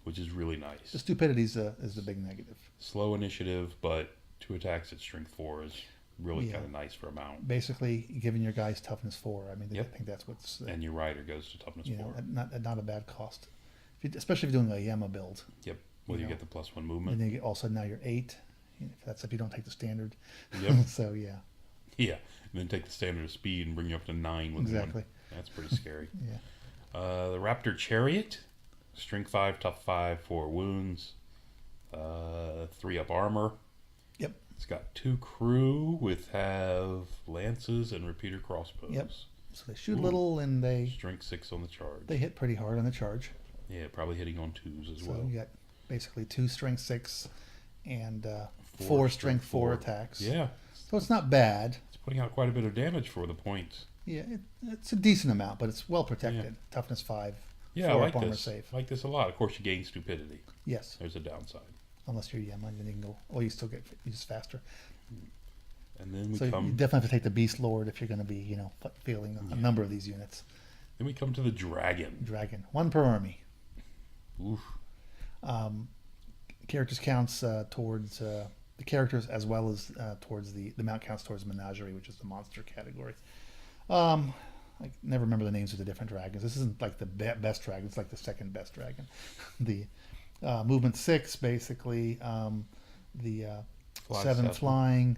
Which is really nice. The stupidity is the big negative. Slow initiative, but 2 attacks at strength 4 is really kind of nice for a mount. Basically, giving your guys toughness 4. I mean, I think that's what's. And your rider goes to toughness 4. Not a bad cost, especially if you're doing a Yama build. Yep. Well, you get the +1 movement. And then you also now you're 8. That's if you don't take the standard. Yep. So yeah. Yeah, and then take the standard of speed and bring you up to 9 with exactly. 1. That's pretty scary. Yeah. The Raptor Chariot, strength 5, tough 5, 4 wounds, 3-up armor. Yep. It's got 2 crew have lances and repeater crossbows. Yep. So they shoot little and they strength 6 on the charge. They hit pretty hard on the charge. Yeah, probably hitting on 2s as well. So you got basically 2 strength 6 and 4 strength 4 attacks. Yeah. So it's not bad. It's putting out quite a bit of damage for the points. Yeah, it's a decent amount, but it's well protected. Yeah. Toughness 5. Yeah, 4 I like armor this. Save. I like this a lot. Of course, you gain stupidity. Yes. There's a downside. Unless you're then you can go. Oh, you still get use faster. And then we you definitely have to take the Beast Lord if you're going to be, fielding a number of these units. Then we come to the Dragon. Dragon, 1 per army. Oof. Characters counts towards the characters as well as towards the mount counts towards Menagerie, which is the monster category. I never remember the names of the different dragons. This isn't like the best dragon. It's like the second best dragon. The movement 6, basically. The 7 flying.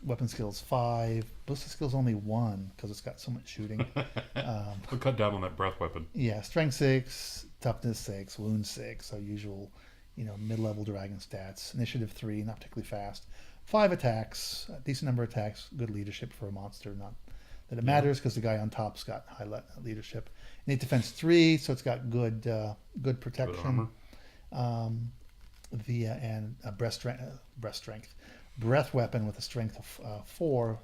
Weapon skills 5. Ballistic skills only 1 because it's got so much shooting. We'll cut down on that breath weapon. Yeah, strength 6, toughness 6, wound 6. So usual, mid-level dragon stats. Initiative 3, not particularly fast. 5 attacks, a decent number of attacks. Good leadership for a monster. Not that it matters because the guy on top's got high leadership. Innate defense 3, so it's got good protection. Good and breast strength. Breath weapon with a strength of 4,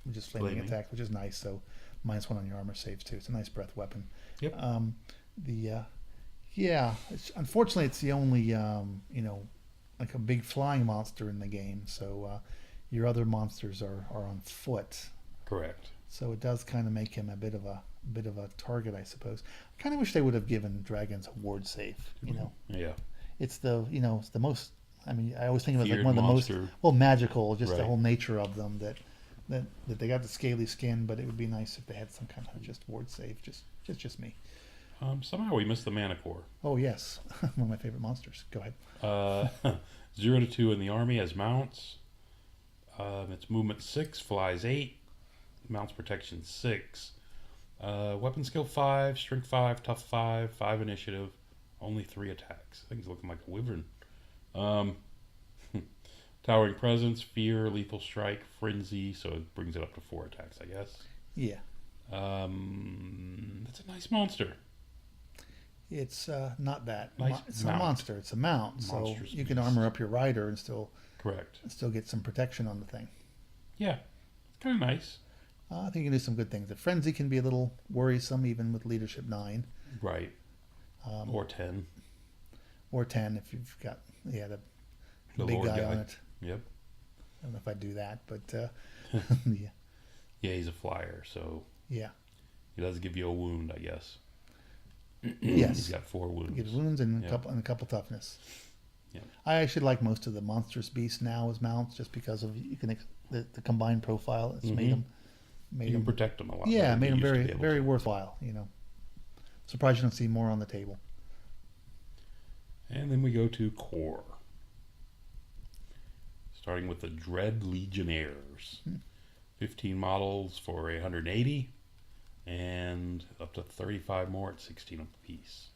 which is flaming attack, which is nice. So -1 on your armor saves too. It's a nice breath weapon. Yep. Unfortunately, it's the only like a big flying monster in the game. So your other monsters are on foot. Correct. So it does kind of make him a bit of a target, I suppose. I kind of wish they would have given dragons a ward save. Yeah. It's it's the most. I mean, I always think of it like Feared one of the monster. most magical, just Right. the whole nature of them. That they got the scaly skin, but it would be nice if they had some kind of just ward save. Just me. Somehow we missed the Manicore. Oh yes, one of my favorite monsters. Go ahead. 0 to 2 in the army as mounts. Its movement 6, flies 8, mounts protection 6, weapon skill 5, strength 5, tough 5, 5 initiative, only 3 attacks. Thing's looking like a wyvern. Towering presence, fear, lethal strike, frenzy, so it brings it up to 4 attacks, I guess. Yeah. That's a nice monster. It's not that. It's mount. a monster. It's a mount, so you can armor up your rider and still get some protection on the thing. Yeah, it's kind of nice. I think you can do some good things. The frenzy can be a little worrisome, even with leadership 9. Right. Or 10. Or 10 if you've got the big Lord guy on it. Yep. I don't know if I'd do that, but yeah. Yeah, he's a flyer, so yeah, he does give you a wound, I guess. Yes, he's got 4 wounds. He gets wounds and a couple toughness. Yeah. I actually like most of the monstrous beasts now as mounts, just because of the combined profile. It's made them. You can protect them a lot. Yeah, made them very worthwhile. Surprised you don't see more on the table. And then we go to core. Starting with the Dread Legionnaires. 15 models for 180 and up to 35 more at 16 apiece.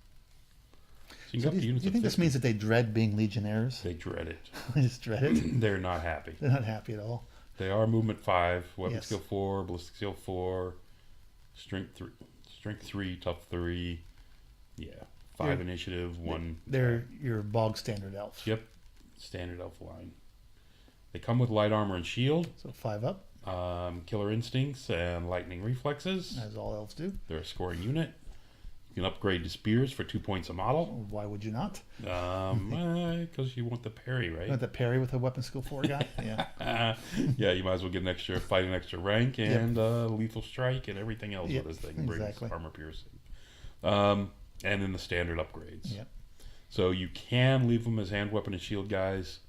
So you do you think this means that they dread being legionnaires? They dread it. They just dread it? They're not happy. They're not happy at all. They are movement 5, weapon skill 4, ballistic skill 4, strength 3, tough 3. Yeah. 5 initiative, 1. They're your bog standard elves. Yep. Standard elf line. They come with light armor and shield. So 5 up. Killer instincts and lightning reflexes. As all elves do. They're a scoring unit. You can upgrade to spears for 2 points a model. Why would you not? Because you want the parry, right? You want the parry with a weapon skill 4 guy? Yeah. Yeah, you might as well get an extra rank and lethal strike and everything else with this thing. Brings armor piercing. And then the standard upgrades. Yep. So you can leave them as hand weapon and shield guys.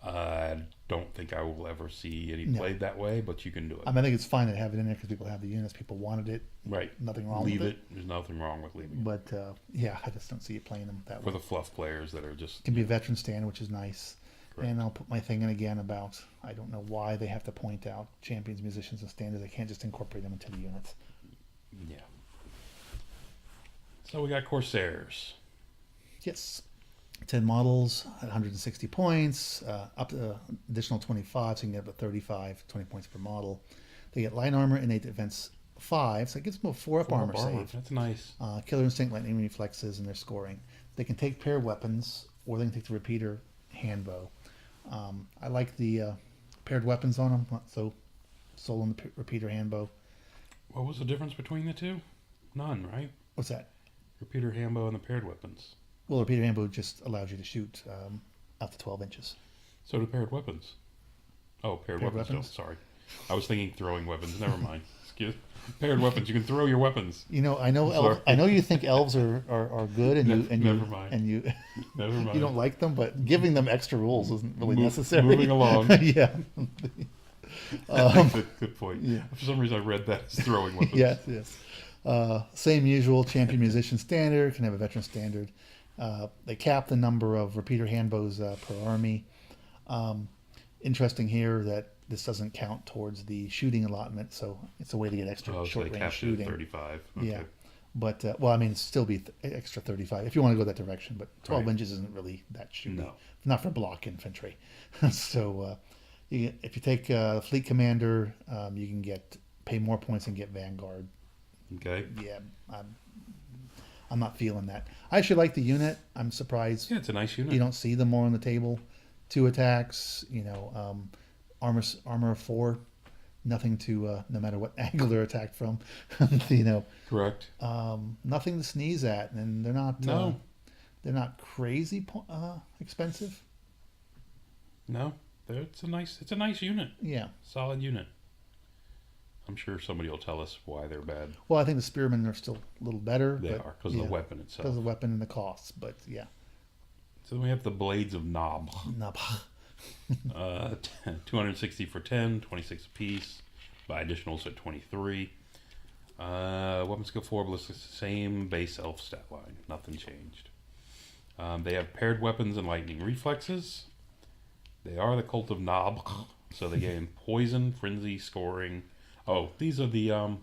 I don't think I will ever see any played that way, but you can do it. I think it's fine to have it in there because people have the units. People wanted it. Right. Nothing wrong with it. Leave it. There's nothing wrong with leaving it. But, I just don't see you playing them that way. For the fluff players that are just... It can be a veteran stand, which is nice. Correct. And I'll put my thing in again about, I don't know why they have to point out champions, musicians, and standards. They can't just incorporate them into the units. Yeah. So we got Corsairs. Yes. 10 models, 160 points, up to additional 25, so you can get up to 35, 20 points per model. They get light armor, innate defense 5, so it gives them a 4-up armor save. That's nice. Killer Instinct, Lightning Reflexes, and their scoring. They can take paired weapons, or they can take the repeater handbow. I like the paired weapons on them, not so soul on the repeater handbow. What was the difference between the two? None, right? What's that? Repeater handbow and the paired weapons. Well, repeater handbow just allows you to shoot up to 12 inches. So do paired weapons. Oh, paired weapons. No, sorry. I was thinking throwing weapons. Never mind. Excuse. Paired weapons. You can throw your weapons. You know, I know you think elves are good, and never mind. And you never mind. You don't like them, but giving them extra rules isn't really necessary. Moving along. Yeah. Good point. Yeah. For some reason, I read that as throwing weapons. Yes. Same usual. Champion musician standard can have a veteran standard. They cap the number of repeater handbows per army. Interesting here that this doesn't count towards the shooting allotment, so it's a way to get extra short range shooting. 35. Okay. Yeah, but it'd still be extra 35 if you want to go that direction. But 12 inches isn't really that shooting. No, not for block infantry. So if you take fleet commander, you can pay more points and get Vanguard. Okay. Yeah, I'm not feeling that. I actually like the unit. I'm surprised. Yeah, it's a nice unit. You don't see them more on the table. 2 attacks. Armor of 4. Nothing to no matter what angle they're attacked from. Correct. Nothing to sneeze at, and they're not. No. They're not crazy expensive. No, it's a nice unit. Yeah. Solid unit. I'm sure somebody will tell us why they're bad. Well, I think the spearmen are still a little better. They are because of the weapon itself. Because of the weapon and the costs, but yeah. So then we have the blades of Nob. 260 for 10, 26 apiece. Buy additionals at 23. Weapon skill 4 ballistics, same base elf stat line. Nothing changed. They have paired weapons and lightning reflexes. They are the Cult of Nob, so they gain poison, frenzy, scoring. Oh, these are the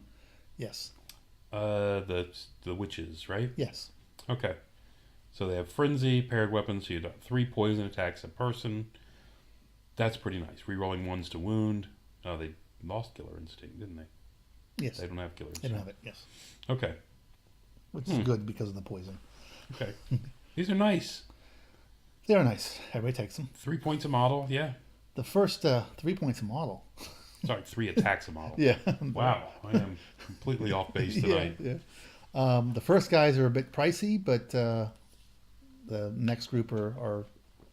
yes. The witches, right? Yes. Okay. So they have frenzy, paired weapons, so you have 3 poison attacks a person. That's pretty nice. Rerolling 1s to wound. Oh, they lost Killer Instinct, didn't they? Yes. They don't have Killer Instinct. They don't have it, yes. Okay. Which is good because of the poison. Okay. These are nice. They are nice. Everybody takes them. 3 points a model, yeah. The first 3 points a model. Sorry, 3 attacks a model. Yeah. Wow. I am completely off base tonight. Yeah. The first guys are a bit pricey, but the next group are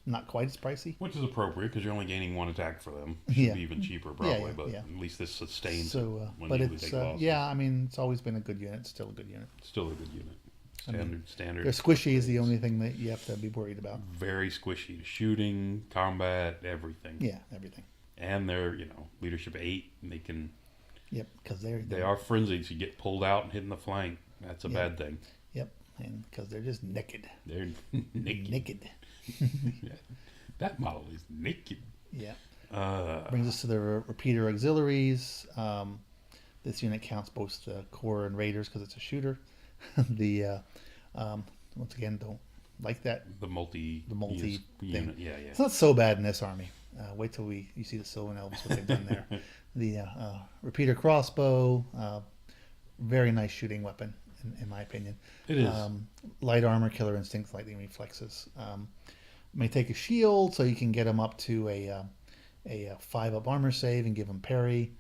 not quite as pricey. Which is appropriate because you're only gaining 1 attack for them. Should be even cheaper probably, but at least this sustains when but it's I mean, it's always been a good unit. It's still a good unit. Still a good unit. Standard. They're squishy is the only thing that you have to be worried about. Very squishy. Shooting, combat, everything. Yeah, everything. And they're, leadership 8, and they can... Yep, because they are frenzied, so you get pulled out and hit in the flank. That's a bad thing. Yep, and because they're just naked. They're naked. That model is naked. Yeah. Brings us to the repeater auxiliaries. This unit counts both the core and raiders because it's a shooter. Once again, don't like that. The multi thing. Unit. Yeah. It's not so bad in this army. Wait till you see the Sylvan Elves, what they've done there. The repeater crossbow, very nice shooting weapon, in my opinion. It is. Light armor, killer instincts, lightning reflexes. May take a shield, so you can get them up to a 5-up armor save and give them parry.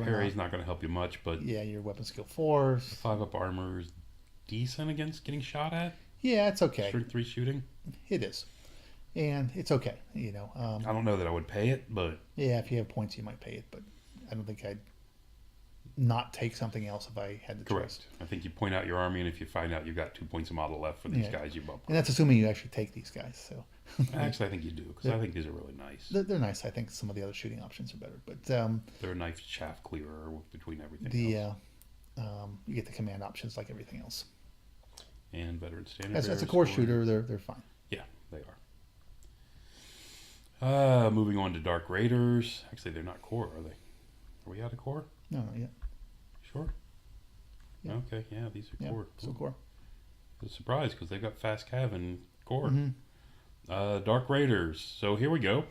Parry's not going to help you much, but yeah, your weapon skill 4. 5-up armor is decent against getting shot at. Yeah, it's okay. Strength 3 shooting. It is, and it's okay. I don't know that I would pay it, but yeah, if you have points, you might pay it. But I don't think I'd not take something else if I had the choice. Correct. I think you point out your army, and if you find out you've got 2 points of model left for these guys, you bump. And that's assuming you actually take these guys. So actually, I think you do because I think these are really nice. They're nice. I think some of the other shooting options are better, but they're a nice chaff clearer between everything else. You get the command options like everything else. And veteran standard. As a core shooter, they're fine. Yeah, they are. Moving on to Dark Raiders. Actually, they're not core, are they? Are we out of core? No, not yet. Sure. Yeah. Okay, yeah, these are core. Still core. I was surprised because they've got fast cav and core. Mm-hmm. Dark Raiders. So here we go.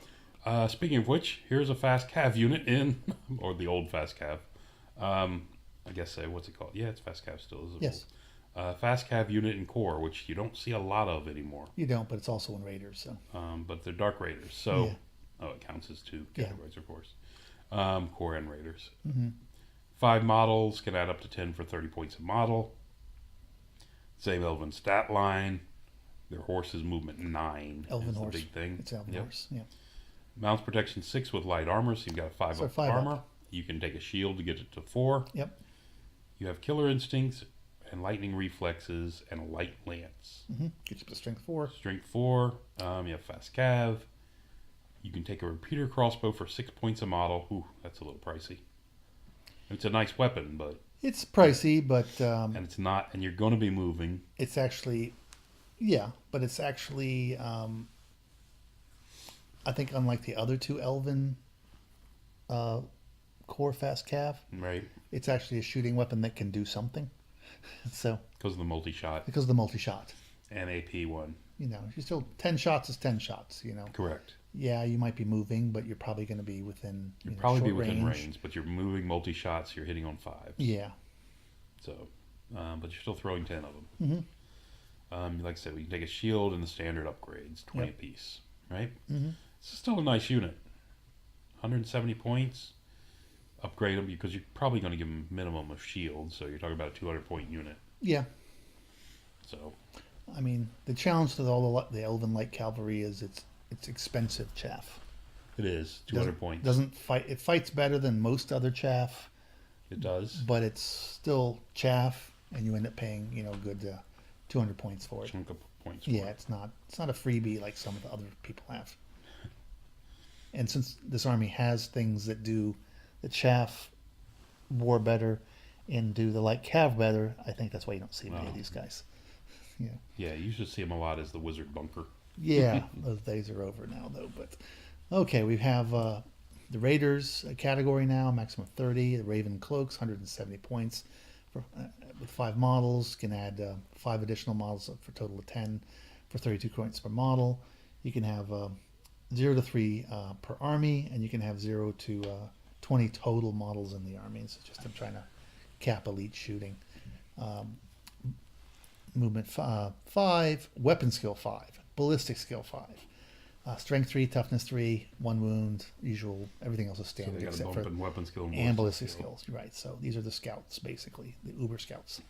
Speaking of which, here's a fast cav unit in, or the old fast cav, I guess what's it called? Yeah, it's fast cav still, isn't it? Yes. Fast cav unit and core, which you don't see a lot of anymore. You don't, but it's also in Raiders. So. But they're Dark Raiders, so it counts as two categories, of course. Core and Raiders. 5 models can add up to 10 for 30 points a model. Same Elven stat line. Their horse is movement 9. Elven is horse. The big thing. It's Elven horse. Yeah. Mounts protection 6 with light armor, so you've got 5 up armor. Up. You can take a shield to get it to 4. Yep. You have killer instincts and lightning reflexes and a light lance. Gets you to strength 4. Strength 4. You have fast cav. You can take a repeater crossbow for 6 points a model. Ooh, that's a little pricey. It's a nice weapon, but it's pricey, but and it's not. And you're going to be moving. It's actually, but it's actually. I think unlike the other 2 Elven core fast cav, right? It's actually a shooting weapon that can do something. So because of the multi-shot. Because of the multi-shot. And AP one. You still 10 shots is 10 shots. Correct. Yeah, you might be moving, but you're probably going to be within. You'll probably be within range, but you're moving multi-shots. You're hitting on 5. Yeah. So, but you're still throwing 10 of them. Like I said, we can take a shield and the standard upgrades, 20 apiece, right? It's still a nice unit. 170 points. Upgrade them because you're probably going to give them minimum of shield, so you're talking about a 200-point unit. Yeah. So. I mean, the challenge to all the Elven Light Cavalry is it's expensive chaff. It is 200 points. Doesn't fight. It fights better than most other chaff. It does, but it's still chaff, and you end up paying good 200 points for it. Chunk of points. For it. It's not a freebie like some of the other people have. And since this army has things that do the chaff war better and do the light cav better, I think that's why you don't see many of these guys. Yeah. Yeah, you should see them a lot as the wizard bunker. Yeah, those days are over now, though. But okay, we have the Raiders category now, maximum 30. The Raven Cloaks, 170 points with 5 models. Can add 5 additional models for a total of 10 for 32 points per model. You can have 0 to 3 per army, and you can have 0 to 20 total models in the army. So just I'm trying to cap elite shooting. Movement 5, weapon skill 5, ballistic skill 5, strength 3, toughness 3, 1 wound, usual. Everything else is standard except for weapon skill and ballistic skills. Right. So these are the scouts, basically, the Uber scouts.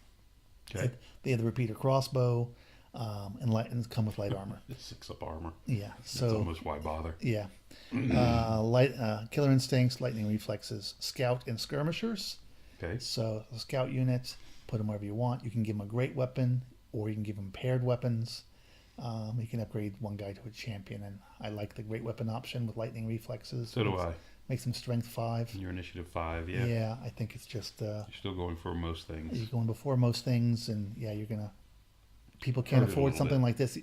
Okay. They have the repeater crossbow, and come with light armor. It's 6 up armor. Yeah. So that's almost why bother. Yeah. Killer instincts, lightning reflexes, scout and skirmishers. Okay. So the scout units, put them wherever you want. You can give them a great weapon, or you can give them paired weapons. You can upgrade one guy to a champion, and I like the great weapon option with lightning reflexes. So do I. Makes them strength 5. Your initiative 5, yeah. Yeah, I think it's just. You're still going for most things. You're going before most things, and yeah, you're gonna. People can't afford something like this.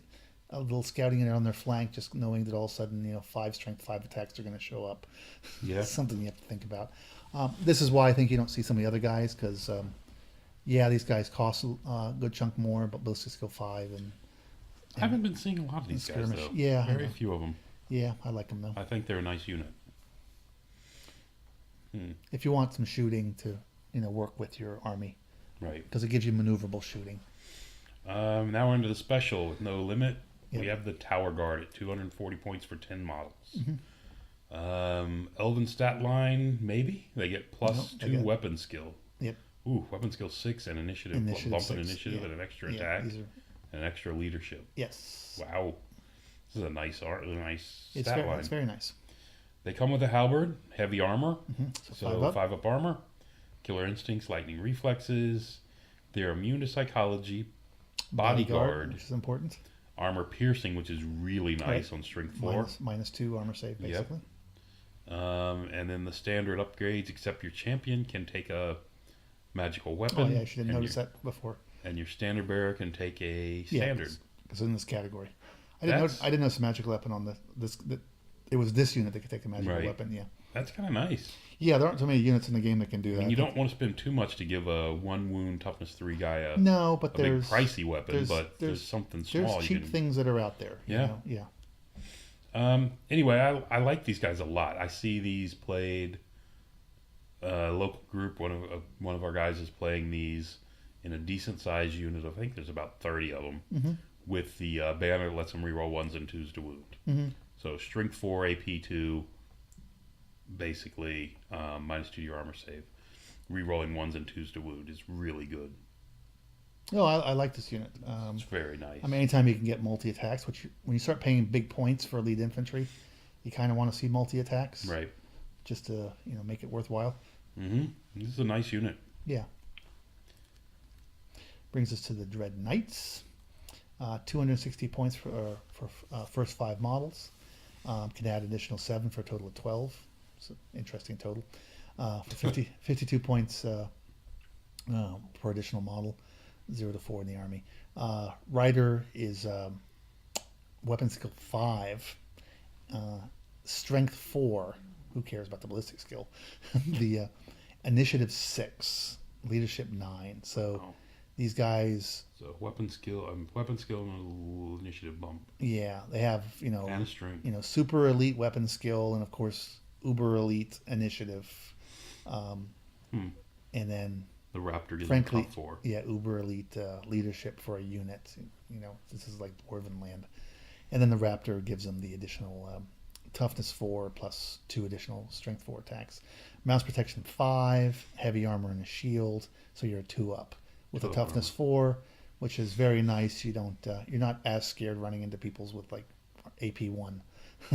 A little scouting it on their flank, just knowing that all of a sudden, 5 strength, 5 attacks are going to show up. Yeah. Something you have to think about. This is why I think you don't see some of the other guys, because, these guys cost a good chunk more, but ballistic skill 5 and I haven't been seeing a lot of these guys, though. Yeah. Very few of them. Yeah, I like them, though. I think they're a nice unit. If you want some shooting to, work with your army. Right. Because it gives you maneuverable shooting. Now we're into the special with no limit. Yep. We have the Tower Guard at 240 points for 10 models. Elven stat line, maybe? They get plus 2 weapon skill. Yep. Ooh, weapon skill 6 and initiative. Bump an initiative and an extra attack. And an extra leadership. Yes. Wow. This is a nice stat line. It's very nice. They come with a halberd, heavy armor. So 5 up armor. Killer instincts, lightning reflexes. They're immune to psychology. Bodyguard, which is important. Armor piercing, which is really nice on strength 4. Minus 2 armor save, basically. Yep. And then the standard upgrades, except your champion can take a magical weapon. Oh yeah, I should have noticed that before. And your standard bearer can take a standard. It's in this category. I didn't notice a magical weapon on it was this unit that could take a magical weapon. Yeah. That's kind of nice. Yeah, there aren't so many units in the game that can do that. And you don't want to spend too much to give a 1 wound toughness 3 guy a big pricey weapon, but there's something small. There's cheap things that are out there. Yeah. Yeah. Anyway, I like these guys a lot. I see these played local group. One of our guys is playing these in a decent sized unit. I think there's about 30 of them. Mm-hmm. With the banner that lets them reroll 1s and 2s to wound. Mm-hmm. So strength 4, AP 2, basically -2 to your armor save. Rerolling 1s and 2s to wound is really good. No, I like this unit. It's very nice. I mean, anytime you can get multi-attacks, when you start paying big points for elite infantry, you kind of want to see multi-attacks. Right. Just to, make it worthwhile. Mm-hmm. This is a nice unit. Yeah. Brings us to the Dread Knights. 260 points for first 5 models. Can add additional 7 for a total of 12. It's an interesting total. For 52 points per additional model, 0 to 4 in the army. Rider is weapon skill 5, strength 4. Who cares about the ballistic skill? The initiative 6, leadership 9. So. Oh. These guys. So weapon skill and an initiative bump. Yeah, they have and a strength. Super elite weapon skill and of course uber elite initiative. And then the Raptor gives them top 4. Yeah, uber elite leadership for a unit. This is like Dwarven land. And then the Raptor gives them the additional toughness 4 plus 2 additional strength 4 attacks. Mouse protection 5, heavy armor and a shield. So you're a 2 up. With a toughness 4, which is very nice. You're not as scared running into people's with like AP 1.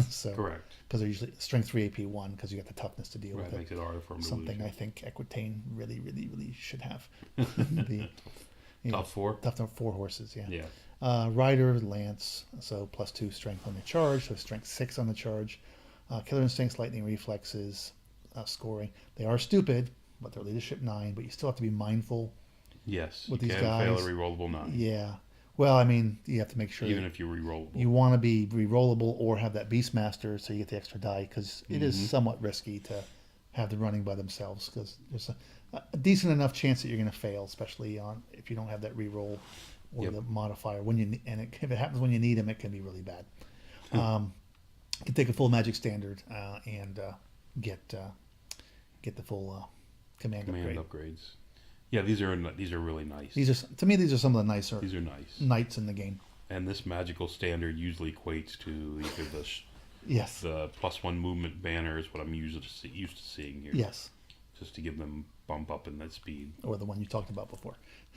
So correct. Because they're usually strength 3 AP 1 because you got the toughness to deal with it. Makes it harder for them. Something I think Equitane really, really, really should have. Top 4. Tough 4 horses. Yeah. Yeah. Rider, Lance, so plus 2 strength on the charge, so strength 6 on the charge. Killer instincts, lightning reflexes, scoring. They are stupid, but they're leadership 9. But you still have to be mindful. Yes, with you these can guys. fail a rerollable 9. Yeah. Well, I mean, you have to make sure. Even if you're rerollable. You want to be rerollable or have that Beastmaster so you get the extra die because it is somewhat risky to have the running by themselves because there's a decent enough chance that you're going to fail, especially if you don't have that reroll or the modifier. If it happens when you need them, it can be really bad. You can take a full Magic Standard and get the full command upgrades. Yeah, these are really nice. These are some of the nicer. These are nice knights in the game. And this magical standard usually equates to either the +1 movement banner is what I'm used to seeing here. Yes. Just to give them bump up in that speed. Or the one you talked about before.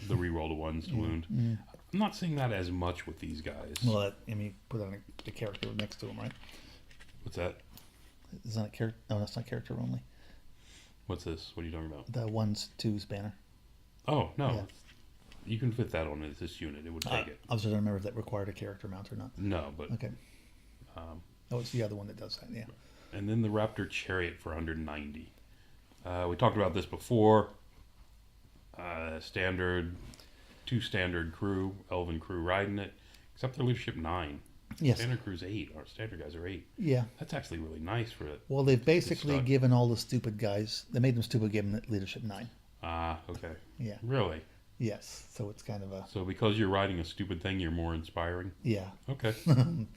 The reroll to 1s to wound. Mm. I'm not seeing that as much with these guys. Well, put on the character next to them, right? What's that? Is that a character? No, that's not character only. What's this? What are you talking about? The 1s, 2s banner. Oh, no. Yeah. You can fit that on this unit. It would take it. I was trying to remember if that required a character mount or not. No, but... Okay. It's the other one that does that, yeah. And then the Raptor Chariot for 190. We talked about this before. Two standard crew, elven crew riding it, except their leadership 9. Yes. Standard crew's 8. Our standard guys are 8. Yeah. That's actually really nice for it. Well, they've basically given all the stupid guys, they made them stupid, gave them leadership 9. Okay. Yeah. Really? Yes. So it's kind of a... So because you're riding a stupid thing, you're more inspiring? Yeah. Okay.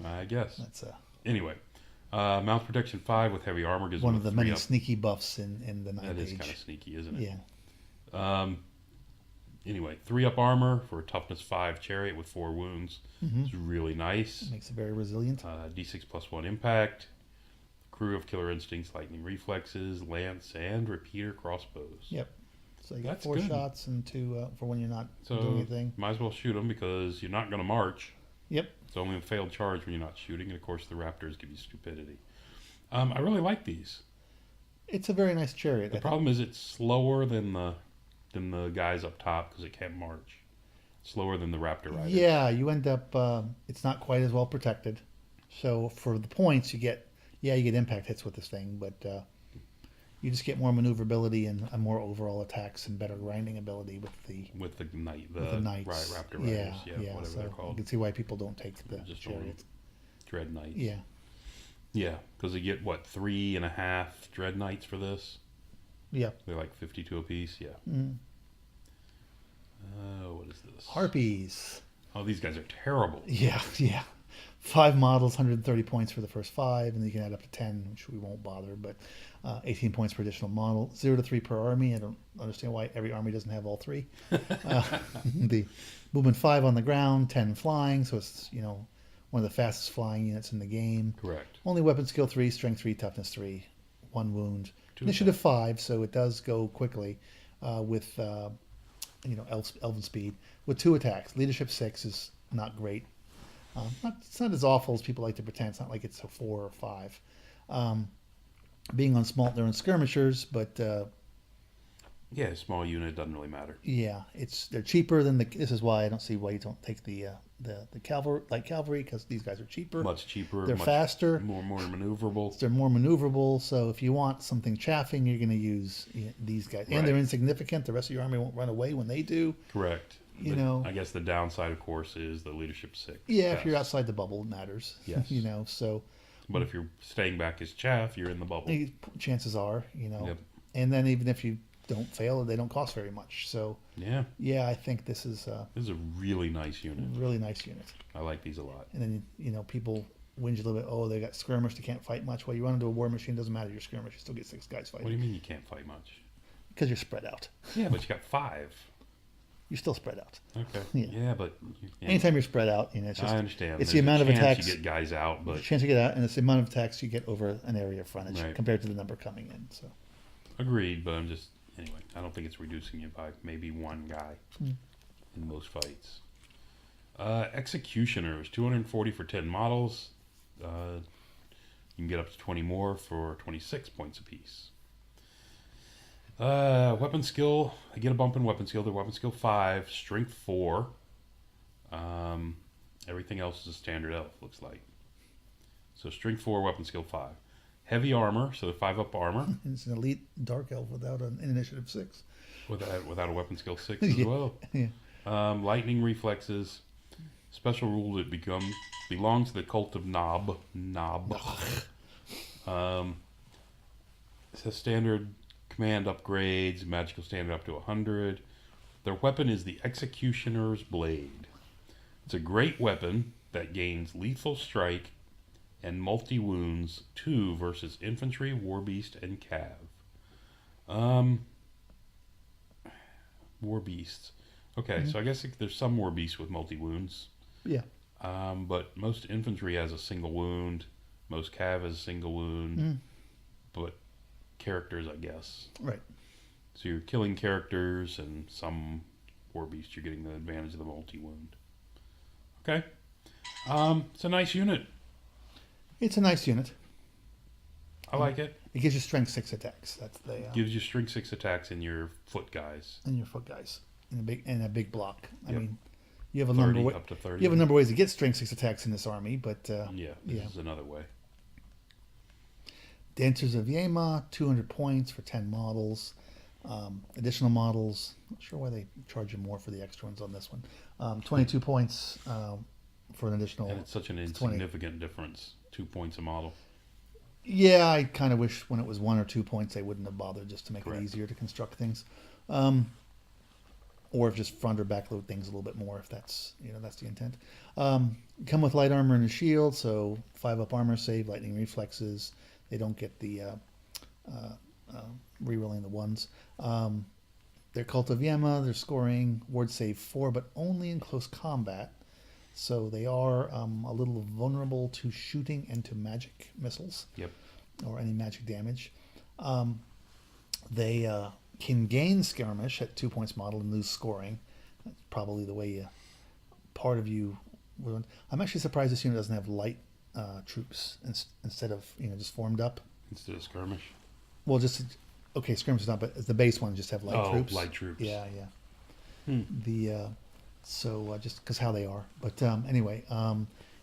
I guess. That's Anyway, Mouse Protection 5 with heavy armor gives one of the many sneaky buffs in the 9th That age. is kind of sneaky, isn't it? Yeah. Anyway, 3-up armor for a toughness 5 chariot with 4 wounds. Mm-hmm. It's really nice. It makes it very resilient. D6 +1 impact. Crew of killer instincts, lightning reflexes, lance, and repeater crossbows. Yep. So you got 4 shots and 2 for when you're not doing anything. Might as well shoot them because you're not going to march. Yep. It's only a failed charge when you're not shooting, and of course the Raptors give you stupidity. I really like these. It's a very nice chariot. The problem is it's slower than the guys up top because it can't march. Slower than the Raptor riders. Yeah, you end up it's not quite as well protected. So for the points you get impact hits with this thing, but you just get more maneuverability and more overall attacks and better grinding ability with the knights. Right, Raptor riders, whatever so they're called. You can see why people don't take the just chariots. Dread Knights. Yeah. Yeah, because they get 3.5 Dread Knights for this. Yeah. They're like 52 apiece. Yeah. Mm-hmm. What is this? Harpies. Oh, these guys are terrible. Yeah, yeah. 5 models, 130 points for the first 5, and then you can add up to 10, which we won't bother, but 18 points per additional model. 0 to 3 per army. I don't understand why every army doesn't have all 3. The movement 5 on the ground, 10 flying, so it's, one of the fastest flying units in the game. Correct. Only weapon skill 3, strength 3, toughness 3, 1 wound. Initiative 5, so it does go quickly with, elven speed. With 2 attacks. Leadership 6 is not great. It's not as awful as people like to pretend. It's not like it's a 4 or 5. Being on small, they're in skirmishers, but yeah, small unit doesn't really matter. Yeah, they're cheaper than the. This is why I don't see why you don't take the light cavalry, because these guys are cheaper. Much cheaper. They're faster. More maneuverable. They're more maneuverable. So if you want something chaffing, you're going to use these guys, and they're insignificant. The rest of your army won't run away when they do. Correct. I guess the downside, of course, is the leadership 6. Yeah, if you're outside the bubble, it matters. Yes. So. But if you're staying back as chaff, you're in the bubble. Chances are, Yep. And then even if you don't fail, they don't cost very much. So. Yeah, I think this is a really nice unit. Really nice unit. I like these a lot. And then people whinge a little bit. Oh, they got skirmish. They can't fight much. Well, you run into a war machine. Doesn't matter. You're skirmish. You still get 6 guys fighting. What do you mean you can't fight much? Because you're spread out. Yeah, but you got 5. You're still spread out. Okay. Yeah, but anytime you're spread out, it's just. I understand. It's the amount of attacks you get guys out, but the chance you get out, and it's the amount of attacks you get over an area of frontage compared to the number coming in. So. Agreed, but anyway. I don't think it's reducing you by maybe 1 guy in most fights. Executioners, 240 for 10 models. You can get up to 20 more for 26 points apiece. Weapon skill, I get a bump in weapon skill. They're weapon skill 5, strength 4. Everything else is a standard elf, looks like. So strength 4, weapon skill 5. Heavy armor, so 5 up armor. It's an elite dark elf without an initiative 6. Without a weapon skill 6 as well. Yeah. Lightning reflexes. Special rule that belongs to the cult of Nob. It says standard command upgrades, magical standard up to 100. Their weapon is the Executioner's Blade. It's a great weapon that gains lethal strike and multi-wounds 2 versus infantry, warbeast, and cav. Warbeasts. Okay, so I guess there's some warbeasts with multi-wounds. Yeah. But most infantry has a single wound. Most cav has a single wound. But characters, I guess. Right. So you're killing characters, and some warbeasts, you're getting the advantage of the multi-wound. Okay. It's a nice unit. It's a nice unit. I like it. It gives you strength 6 attacks. That's the gives you strength 6 attacks in your foot guys. In a big block. I mean, you have a 30, number up to 30. You have a number of ways to get strength 6 attacks in this army, but this is another way. Dancers of Yema, 200 points for 10 models. Additional models, not sure why they charge you more for the extra ones on this one. 22 points for an additional. And it's such an insignificant difference. 2 points a model. Yeah, I kind of wish when it was 1 or 2 points they wouldn't have bothered, just to make it easier to construct things. Or if just front or back load things a little bit more, if that's that's the intent. Come with light armor and a shield, so 5 up armor save, lightning reflexes. They don't get the rerolling the ones. They're Cult of Yema. They're scoring ward save 4, but only in close combat. So they are a little vulnerable to shooting and to magic missiles. Yep. Or any magic damage. They can gain skirmish at 2 points model and lose scoring. That's probably the way part of you. I'm actually surprised this unit doesn't have light troops instead of just formed up. Instead of skirmish. Well, skirmish is not, but the base ones just have light troops. Light troops. Yeah. Just because how they are, but anyway,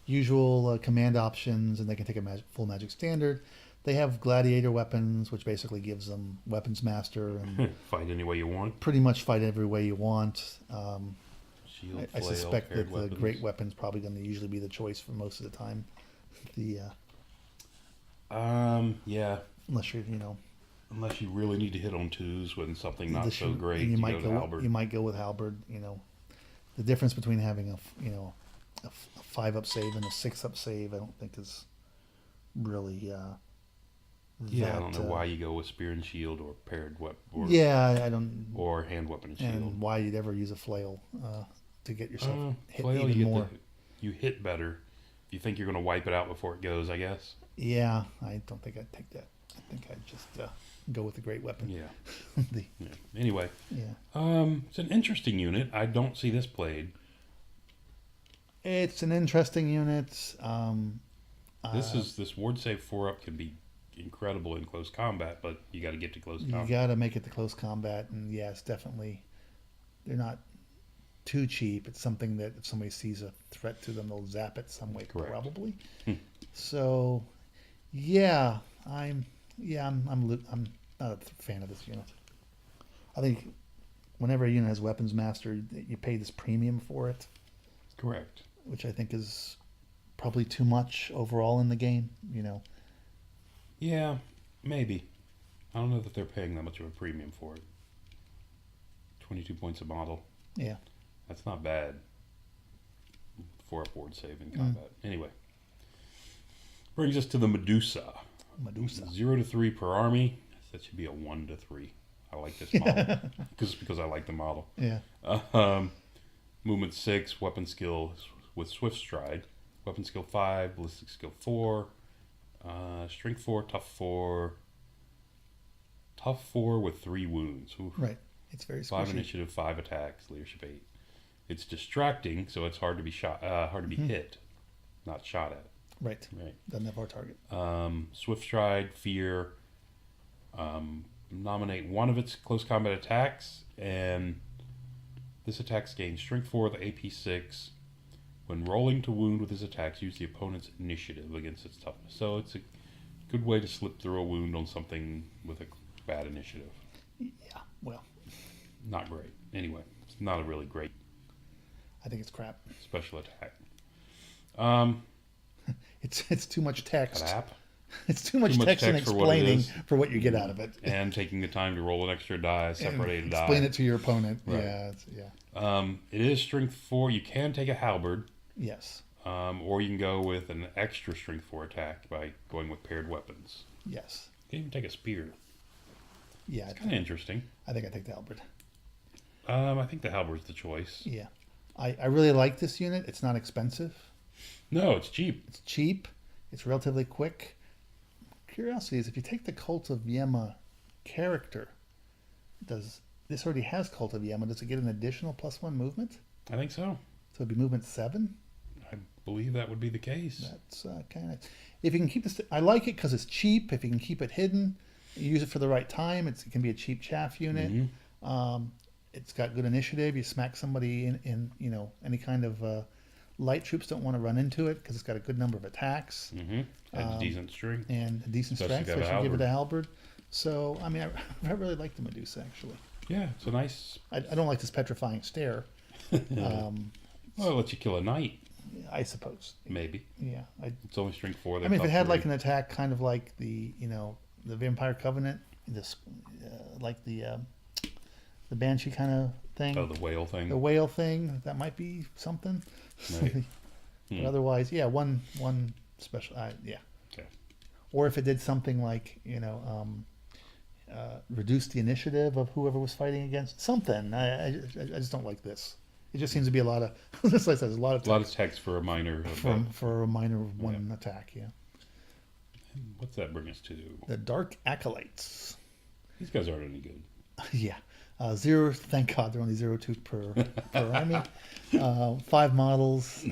usual command options, and they can take a full magic standard. They have gladiator weapons, which basically gives them weapons master and fight any way you want. Pretty much fight every way you want. Shield, I suspect that the great weapon's probably going to usually be the choice for most of the time. Yeah. Unless you really need to hit on 2s when something not so great, you might go with halberd. The difference between having a 5-up save and a 6-up save, I don't think is really. I don't know why you go with spear and shield or paired weapon. I don't. Or hand weapon and shield. And why you'd ever use a flail to get yourself hit flail, even more. You hit better. You think you're going to wipe it out before it goes, I guess. Yeah, I don't think I'd take that. I think I'd just go with the great weapon. Yeah. Yeah. Anyway. Yeah. It's an interesting unit. I don't see this played. It's an interesting unit. This ward save 4-up can be incredible in close combat, but you got to get to close combat. You got to make it to close combat, and yes, definitely, they're not too cheap. It's something that if somebody sees a threat to them, they'll zap it some way. Correct. Probably. So, I'm not a fan of this unit. I think whenever a unit has weapons master, you pay this premium for it. Correct. Which I think is probably too much overall in the game. Yeah, maybe. I don't know that they're paying that much of a premium for it. 22 points a model. Yeah. That's not bad. 4-up ward save in combat. Anyway. Brings us to the Medusa. 0 to 3 per army. That should be a 1 to 3. I like this model. because I like the model. Yeah. Movement 6, weapon skill with Swift Stride. Weapon skill 5, ballistic skill 4. Strength 4, tough 4. Tough 4 with 3 wounds. Oof. Right. It's very squishy. 5 initiative, 5 attacks, leadership 8. It's distracting, so it's hard to be hit, not shot at. Right. Doesn't have our target. Swift Stride, Fear. Nominate one of its close combat attacks, and this attack gains Strength 4 with AP 6. When rolling to wound with his attacks, use the opponent's initiative against its toughness. So it's a good way to slip through a wound on something with a bad initiative. Yeah, well. Not great. Anyway, it's not a really great. I think it's crap. Special attack. It's too much text. Crap. It's too much text and explaining for what you get out of it. And taking the time to roll an extra die, separate a die. Explain it to your opponent. Right. Yeah. It is Strength 4. You can take a halberd. Yes. Or you can go with an extra Strength 4 attack by going with paired weapons. Yes. You can even take a spear. Yeah. It's kind of interesting. I think I take the halberd. I think the halberd's the choice. Yeah. I really like this unit. It's not expensive. No, it's cheap. It's cheap. It's relatively quick. Curiosity is if you take the Cult of Yema character, this already has Cult of Yema? Does it get an additional +1 movement? I think so. So it'd be movement 7? I believe that would be the case. That's kind of... If you can keep this... I like it because it's cheap. If you can keep it hidden, you use it for the right time, it can be a cheap chaff unit. Mm-hmm. It's got good initiative. You smack somebody in any kind of... light troops don't want to run into it because it's got a good number of attacks. Mm-hmm. And decent strength. And a decent strength, so I should give it a halberd. So, I mean, I really like the Medusa, actually. Yeah, it's a nice... I don't like this petrifying stare. Well, it lets you kill a knight. I suppose. Maybe. Yeah. It's only strength 4. I mean, if it had like an attack kind of like the Vampire Covenant, like the Banshee kind of thing. Oh, the whale thing. The whale thing, that might be something. Right. But otherwise, yeah, one special, yeah. Okay. Or if it did something like, reduce the initiative of whoever was fighting against something. I just don't like this. It just seems to be a lot of, just like I said, a lot of text for a minor. For a minor one attack, yeah. And what's that bring us to? The Dark Acolytes. These guys aren't any good. Yeah. 0, thank God, they're only 0.2 per army. 5 models,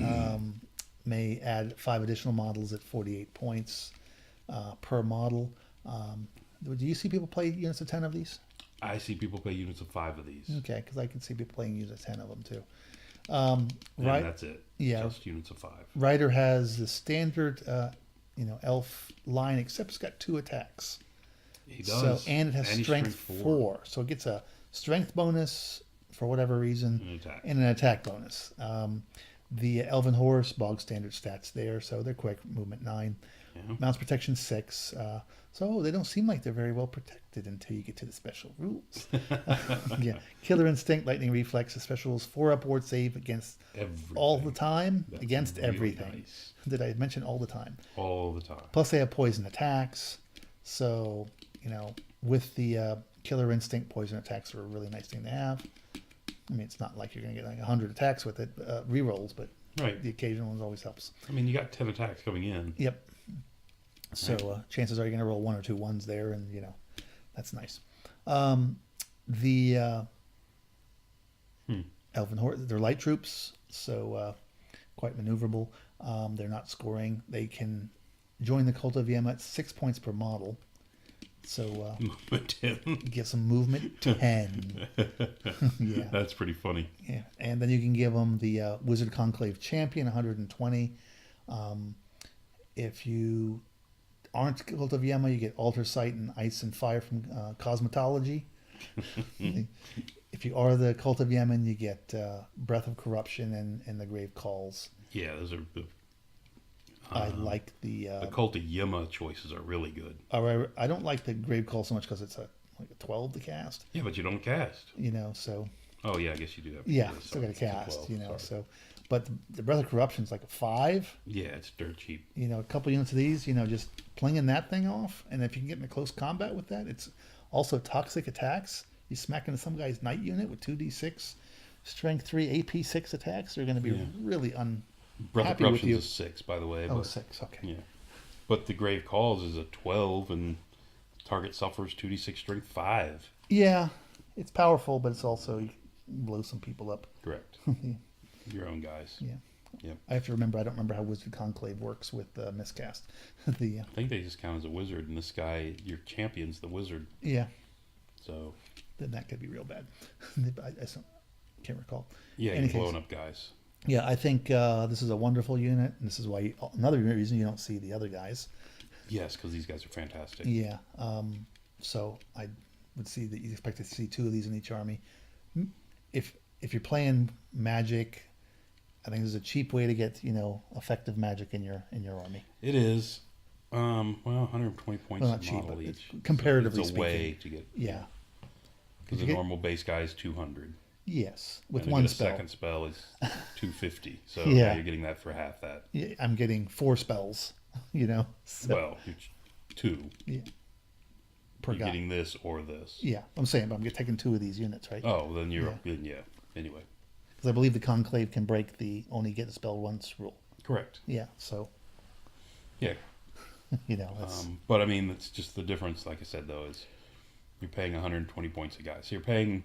may add 5 additional models at 48 points per model. Do you see people play units of 10 of these? I see people play units of 5 of these. Okay, because I can see people playing units of 10 of them too. Right, that's it. Yeah, just units of 5. Rider has the standard, elf line, except it's got 2 attacks. He does. And it has strength 4, so it gets a strength bonus for whatever reason, and an attack bonus. The Elven Horse, bog standard stats there, so they're quick, movement 9. Yeah. Mounts protection 6. So they don't seem like they're very well protected until you get to the special rules. Yeah, Killer Instinct, Lightning Reflex, the special rules 4 upward save against Everything. all the time, That's against really everything. Nice. Did I mention all the time? All the time. Plus they have poison attacks. So, with the Killer Instinct, poison attacks are a really nice thing to have. I mean, it's not like you're going to get like 100 attacks with it, rerolls, but right. The occasional ones always helps. I mean, you got 10 attacks coming in. Yep. So chances are you're going to roll 1 or 2 ones there, and that's nice. The Elven Horde, they're light troops, so quite maneuverable. They're not scoring. They can join the Cult of Yema at 6 points per model. So movement 10. Get some movement 10. Yeah, that's pretty funny. Yeah, and then you can give them the Wizard Conclave Champion 120. If you aren't Cult of Yema, you get Alter Sight and Ice and Fire from Cosmetology. If you are the Cult of Yemen, you get Breath of Corruption and the Grave Calls. Yeah, those are. I like the Cult of Yema choices are really good. I don't like the Grave Call so much because it's like a 12 to cast. Yeah, but you don't cast. So. Oh yeah, I guess you do have. Yeah, still got to cast. 12, so. But the Breath of Corruption is like a 5. Yeah, it's dirt cheap. A couple units of these, just plinging that thing off. And if you can get into close combat with that, it's also toxic attacks. You smack into some guy's knight unit with 2d6, strength 3, AP 6 attacks. They're going to be really Breath of happy with Corruption you. is 6, by the way. Oh, 6, okay. Yeah. But the Grave Calls is a 12, and target suffers 2d6 strength 5. Yeah, it's powerful, but it's also, you blow some people up. Correct. Your own guys. Yeah. Yep. I have to remember, I don't remember how Wizard Conclave works with Miscast. I think they just count as a wizard, and this guy, your champion's the wizard. Yeah. So. Then that could be real bad. I can't recall. Yeah, you're blowing up guys. Yeah, I think this is a wonderful unit, and this is why another reason you don't see the other guys. Yes, because these guys are fantastic. Yeah. So I would see that you expect to see 2 of these in each army. If you're playing Magic, I think this is a cheap way to get effective Magic in your army. It is. 120 points well, not a cheap, model but each. Comparatively it's a speaking. way to get. Yeah. Because the normal base guy is 200. Yes, with and one the spell. Second spell is 250. So Yeah. now you're getting that for half that. Yeah, I'm getting 4 spells. So. Well, you're 2. Yeah. Per you're guy. getting this or this. Yeah, I'm saying, but I'm taking 2 of these units, right? Oh, then you're Anyway. Because I believe the Conclave can break the only get a spell once rule. Correct. Yeah, so. Yeah. That's... but I mean, it's just the difference, like I said, though, is you're paying 120 points a guy. So you're paying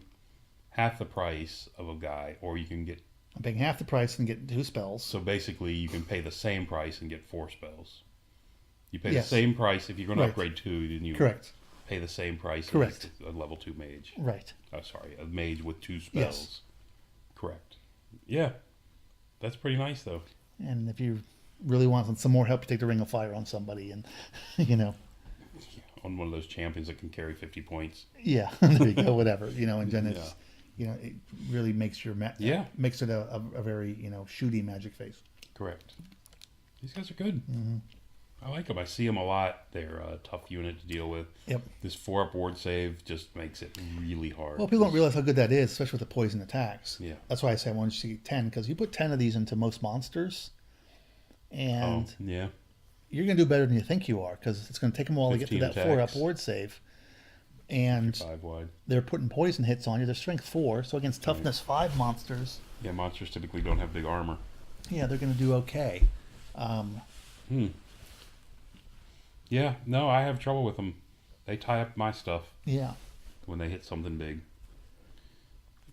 half the price of a guy, or you can get... I'm paying half the price and get 2 spells. So basically, you can pay the same price and get 4 spells. You pay the same price if you're going to upgrade 2, then you pay the same price as a level 2 mage. Right. Oh, sorry, a mage with 2 spells. Yes. Correct. Yeah. That's pretty nice, though. And if you really want some more help, you take the Ring of Fire on somebody and, On one of those champions that can carry 50 points. Yeah, there you go, whatever. And then it's, it really makes your makes it a very shooty Magic face. Correct. These guys are good. Mm-hmm. I like them. I see them a lot. They're a tough unit to deal with. Yep. This 4-up ward save just makes it really hard. Well, people don't realize how good that is, especially with the poison attacks. Yeah. That's why I say I want you to see 10, because you put 10 of these into most monsters, and you're going to do better than you think you are, because it's going to take them a while to get to that 4-up ward save. And 5 wide. They're putting poison hits on you. They're strength 4, so against toughness 5 monsters. Yeah, monsters typically don't have big armor. Yeah, they're going to do okay. Yeah, no, I have trouble with them. They tie up my stuff. Yeah. When they hit something big.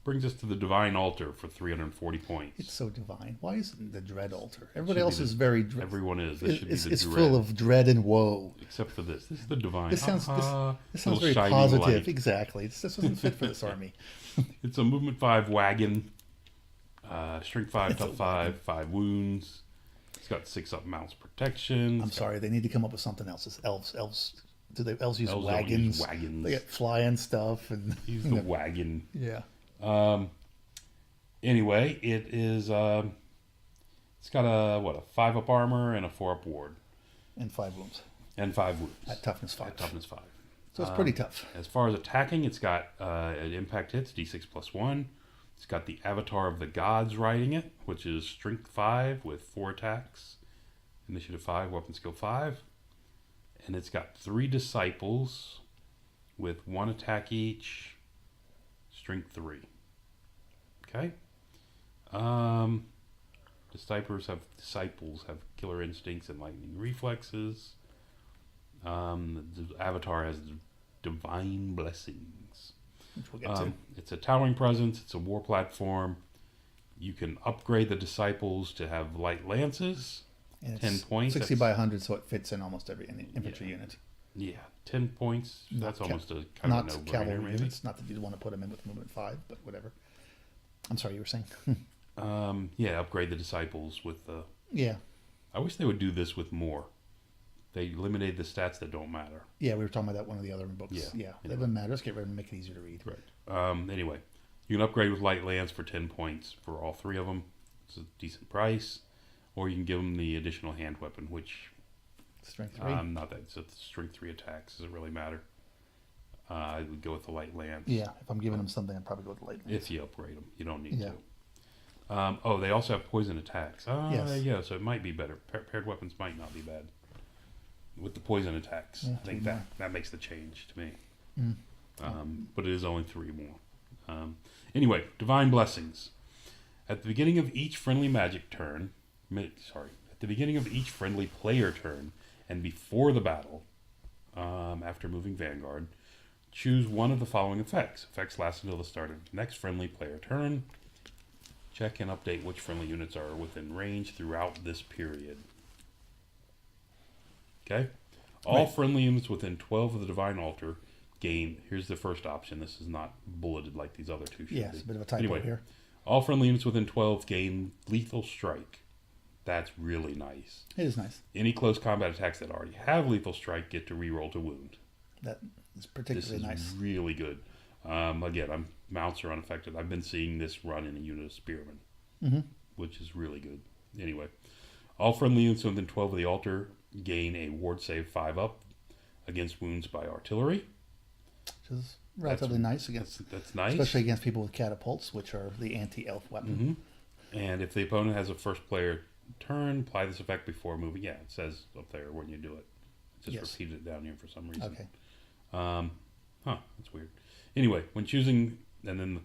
Brings us to the Divine Altar for 340 points. It's so divine. Why isn't it the Dread Altar? Everybody else is very... Everyone is. This should be the it's dread. Full of dread and woe. Except for this. This is the Divine. This sounds very positive. Light. Exactly. This doesn't fit for this army. It's a movement 5 wagon. Strength 5, tough 5, 5 wounds. It's got 6-up mounts protection. I'm sorry. They need to come up with something else. It's elves. Elves use elves wagons. Use wagons. They get flying stuff. And use the wagon. Yeah. Anyway, it is. It's got a 5-up armor and a 4-up ward. And 5 wounds. And 5 wounds. At toughness 5. So it's pretty tough. As far as attacking, it's got an impact hits, d6 plus 1. It's got the Avatar of the Gods riding it, which is strength 5 with 4 attacks. Initiative 5, weapon skill 5. And it's got 3 disciples with 1 attack each, strength 3. Okay? Disciples have killer instincts and lightning reflexes. The Avatar has divine blessings. Which we'll get to. It's a towering presence. It's a war platform. You can upgrade the disciples to have light lances. And 10 points. 60 by 100, so it fits in almost every infantry unit. Yeah, 10 points. That's almost a kind not of no-brainer, cavalry maybe. units. Not that you'd want to put them in with movement 5, but whatever. I'm sorry, you were saying. Yeah, upgrade the disciples with the. Yeah. I wish they would do this with more. They eliminated the stats that don't matter. Yeah, we were talking about that one of the other books. Yeah. That doesn't matter. Let's get rid of them and make it easier to read. Right. Anyway, you can upgrade with light lance for 10 points for all 3 of them. It's a decent price. Or you can give them the additional hand weapon, which strength 3. Not that it's a strength 3 attacks. Doesn't really matter. I would go with the light lance. Yeah, if I'm giving them something, I'd probably go with the light lance. If you upgrade them, you don't need to. They also have poison attacks. Yes. Yeah, so it might be better. Paired weapons might not be bad with the poison attacks. Yeah, I think that makes the change to me. But it is only 3 more. Anyway, divine blessings. At the beginning of each friendly magic turn, at the beginning of each friendly player turn, and before the battle, after moving Vanguard, choose one of the following effects. Effects last until the start of the next friendly player turn. Check and update which friendly units are within range throughout this period. Okay? All friendly units within 12 of the Divine Altar gain... Here's the first option. This is not bulleted like these other 2 should be. Yes, a bit of a typo here. All friendly units within 12 gain Lethal Strike. That's really nice. It is nice. Any close combat attacks that already have Lethal Strike get to reroll to wound. That is particularly nice. This is really good. Again, mounts are unaffected. I've been seeing this run in a unit of Spearmen, which is really good. Anyway, all friendly units within 12 of the altar gain a ward save 5 up against wounds by artillery. Which is relatively nice against. That's nice, especially against people with catapults, which are the anti-elf weapon. And if the opponent has a first player turn, apply this effect before moving. Yeah, it says up there when you do it. Just repeated it down here for some reason. Okay. That's weird. Anyway, when choosing, and then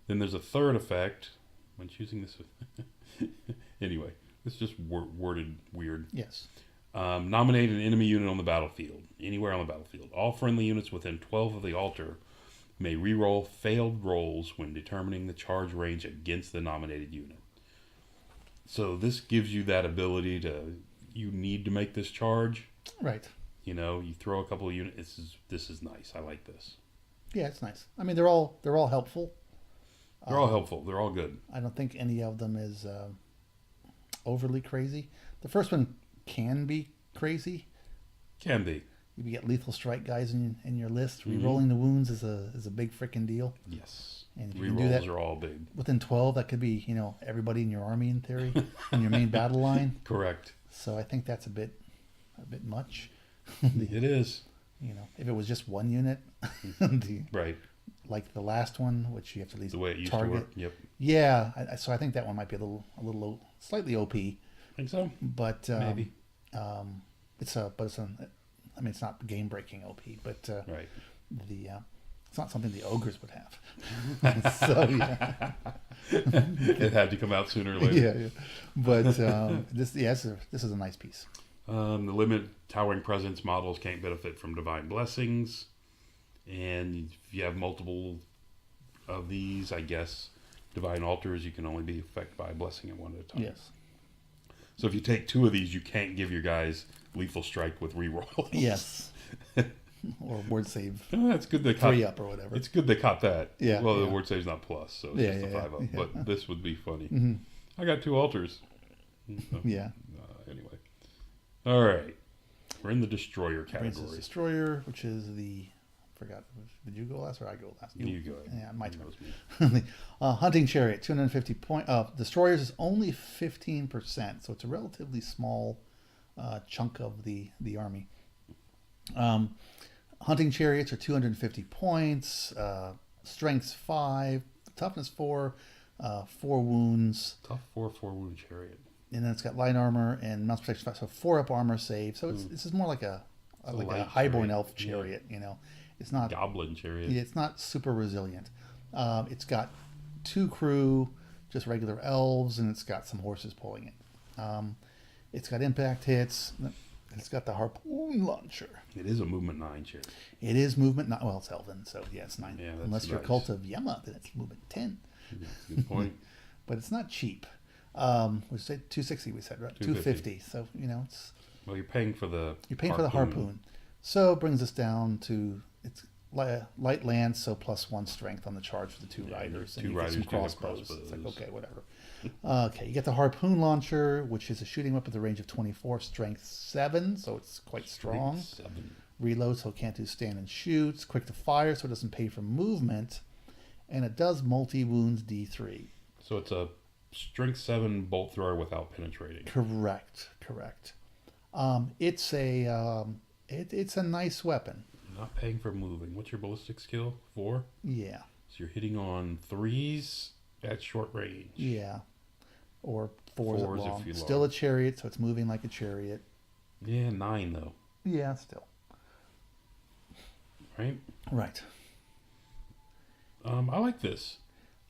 there's a third effect when choosing this. Anyway, it's just worded weird. Yes. Nominate an enemy unit on the battlefield, anywhere on the battlefield. All friendly units within 12 of the altar may reroll failed rolls when determining the charge range against the nominated unit. So this gives you that ability you need to make this charge. Right. You throw a couple of units. This is nice. I like this. Yeah, it's nice. I mean, they're all helpful. They're all helpful. They're all good. I don't think any of them is overly crazy. The first one can be crazy. Can be. You get lethal strike guys in your list. Rerolling the wounds is a big freaking deal. Yes. And if Rerolls are all big. Within 12, that could be everybody in your army in theory, in your main battle line. Correct. So I think that's a bit much. It is. If it was just one unit, right, like the last one, which you have to at least the way it used target. to work. Yep. Yeah, so I think that one might be a little slightly OP. Think so? But maybe. It's not game breaking OP, but right. It's not something the ogres would have. So yeah, it had to come out sooner or later. Yeah. But this is a nice piece. The limited towering presence models can't benefit from divine blessings, and if you have multiple of these, I guess divine altars, you can only be affected by a blessing at one at a time. Yes. So if you take 2 of these, you can't give your guys lethal strike with reroll. Yes. Or word save. It's good they caught 3 up or whatever. It's good they caught that. Yeah. Well, the word save's not plus, so it's just a 5 up. Yeah. But this would be funny. Mm-hmm. I got 2 altars. Yeah. Anyway. All right. We're in the destroyer category. Destroyer, which is forgot. Did you go last or I go last? You go ahead. Yeah, my turn. Hunting chariot, 250 point. Destroyers is only 15%, so it's a relatively small chunk of the army. Hunting chariots are 250 points. Strength's 5, toughness 4, 4 wounds. Tough 4 wound chariot. And then it's got light armor and mounts protection 5, so 4 up armor save. So this is more like a highborn elf chariot. You know, it's not goblin chariot. It's not super resilient. It's got 2 crew, just regular elves, and it's got some horses pulling it. It's got impact hits. It's got the harpoon launcher. It is a movement 9 chariot. It is movement 9. Well, it's elven, so yeah, it's 9. Yeah, unless you're Cult of Yama, then it's movement 10. That's a good point. But it's not cheap. We said 260. We said right, 250. So you know it's. Well, you're paying for the. For the harpoon. So it brings us down to it's light lance, so +1 strength on the charge for the 2 riders. 2 riders, some crossbows. It's like okay, whatever. Okay, you get the harpoon launcher, which is a shooting weapon with a range of 24, strength 7, so it's quite strong. 7. Reload, so it can't do stand and shoots. Quick to fire, so it doesn't pay for movement, and it does multi wounds D3. So it's a strength 7 bolt thrower without penetrating. Correct. It's a nice weapon. You're not paying for moving. What's your ballistic skill? 4. Yeah. So you're hitting on 3s at short range. Yeah. Or 4s at long. If you Still a chariot, so it's moving like a chariot. Yeah, 9 though. Yeah, still. Right. I like this.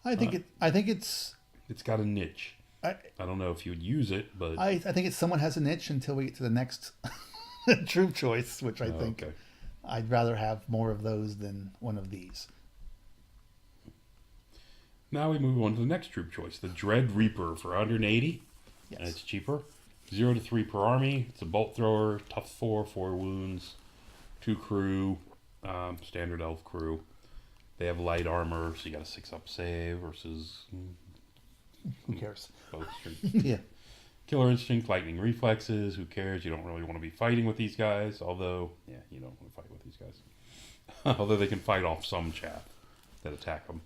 I think it's. It's got a niche. I don't know if you would use it, but I think it's someone has a niche until we get to the next troop choice, which I think I'd rather have more of those than one of these. Now we move on to the next troop choice, the Dread Reaper for 180. Yes. And it's cheaper. 0 to 3 per army. It's a bolt thrower, tough 4 wounds, 2 crew, standard elf crew. They have light armor, so you got a 6-up save versus. Who cares? Both street. Yeah. Killer instinct, lightning reflexes. Who cares? You don't really want to be fighting with these guys. Although, yeah, you don't want to fight with these guys. Although they can fight off some chaff that attack them.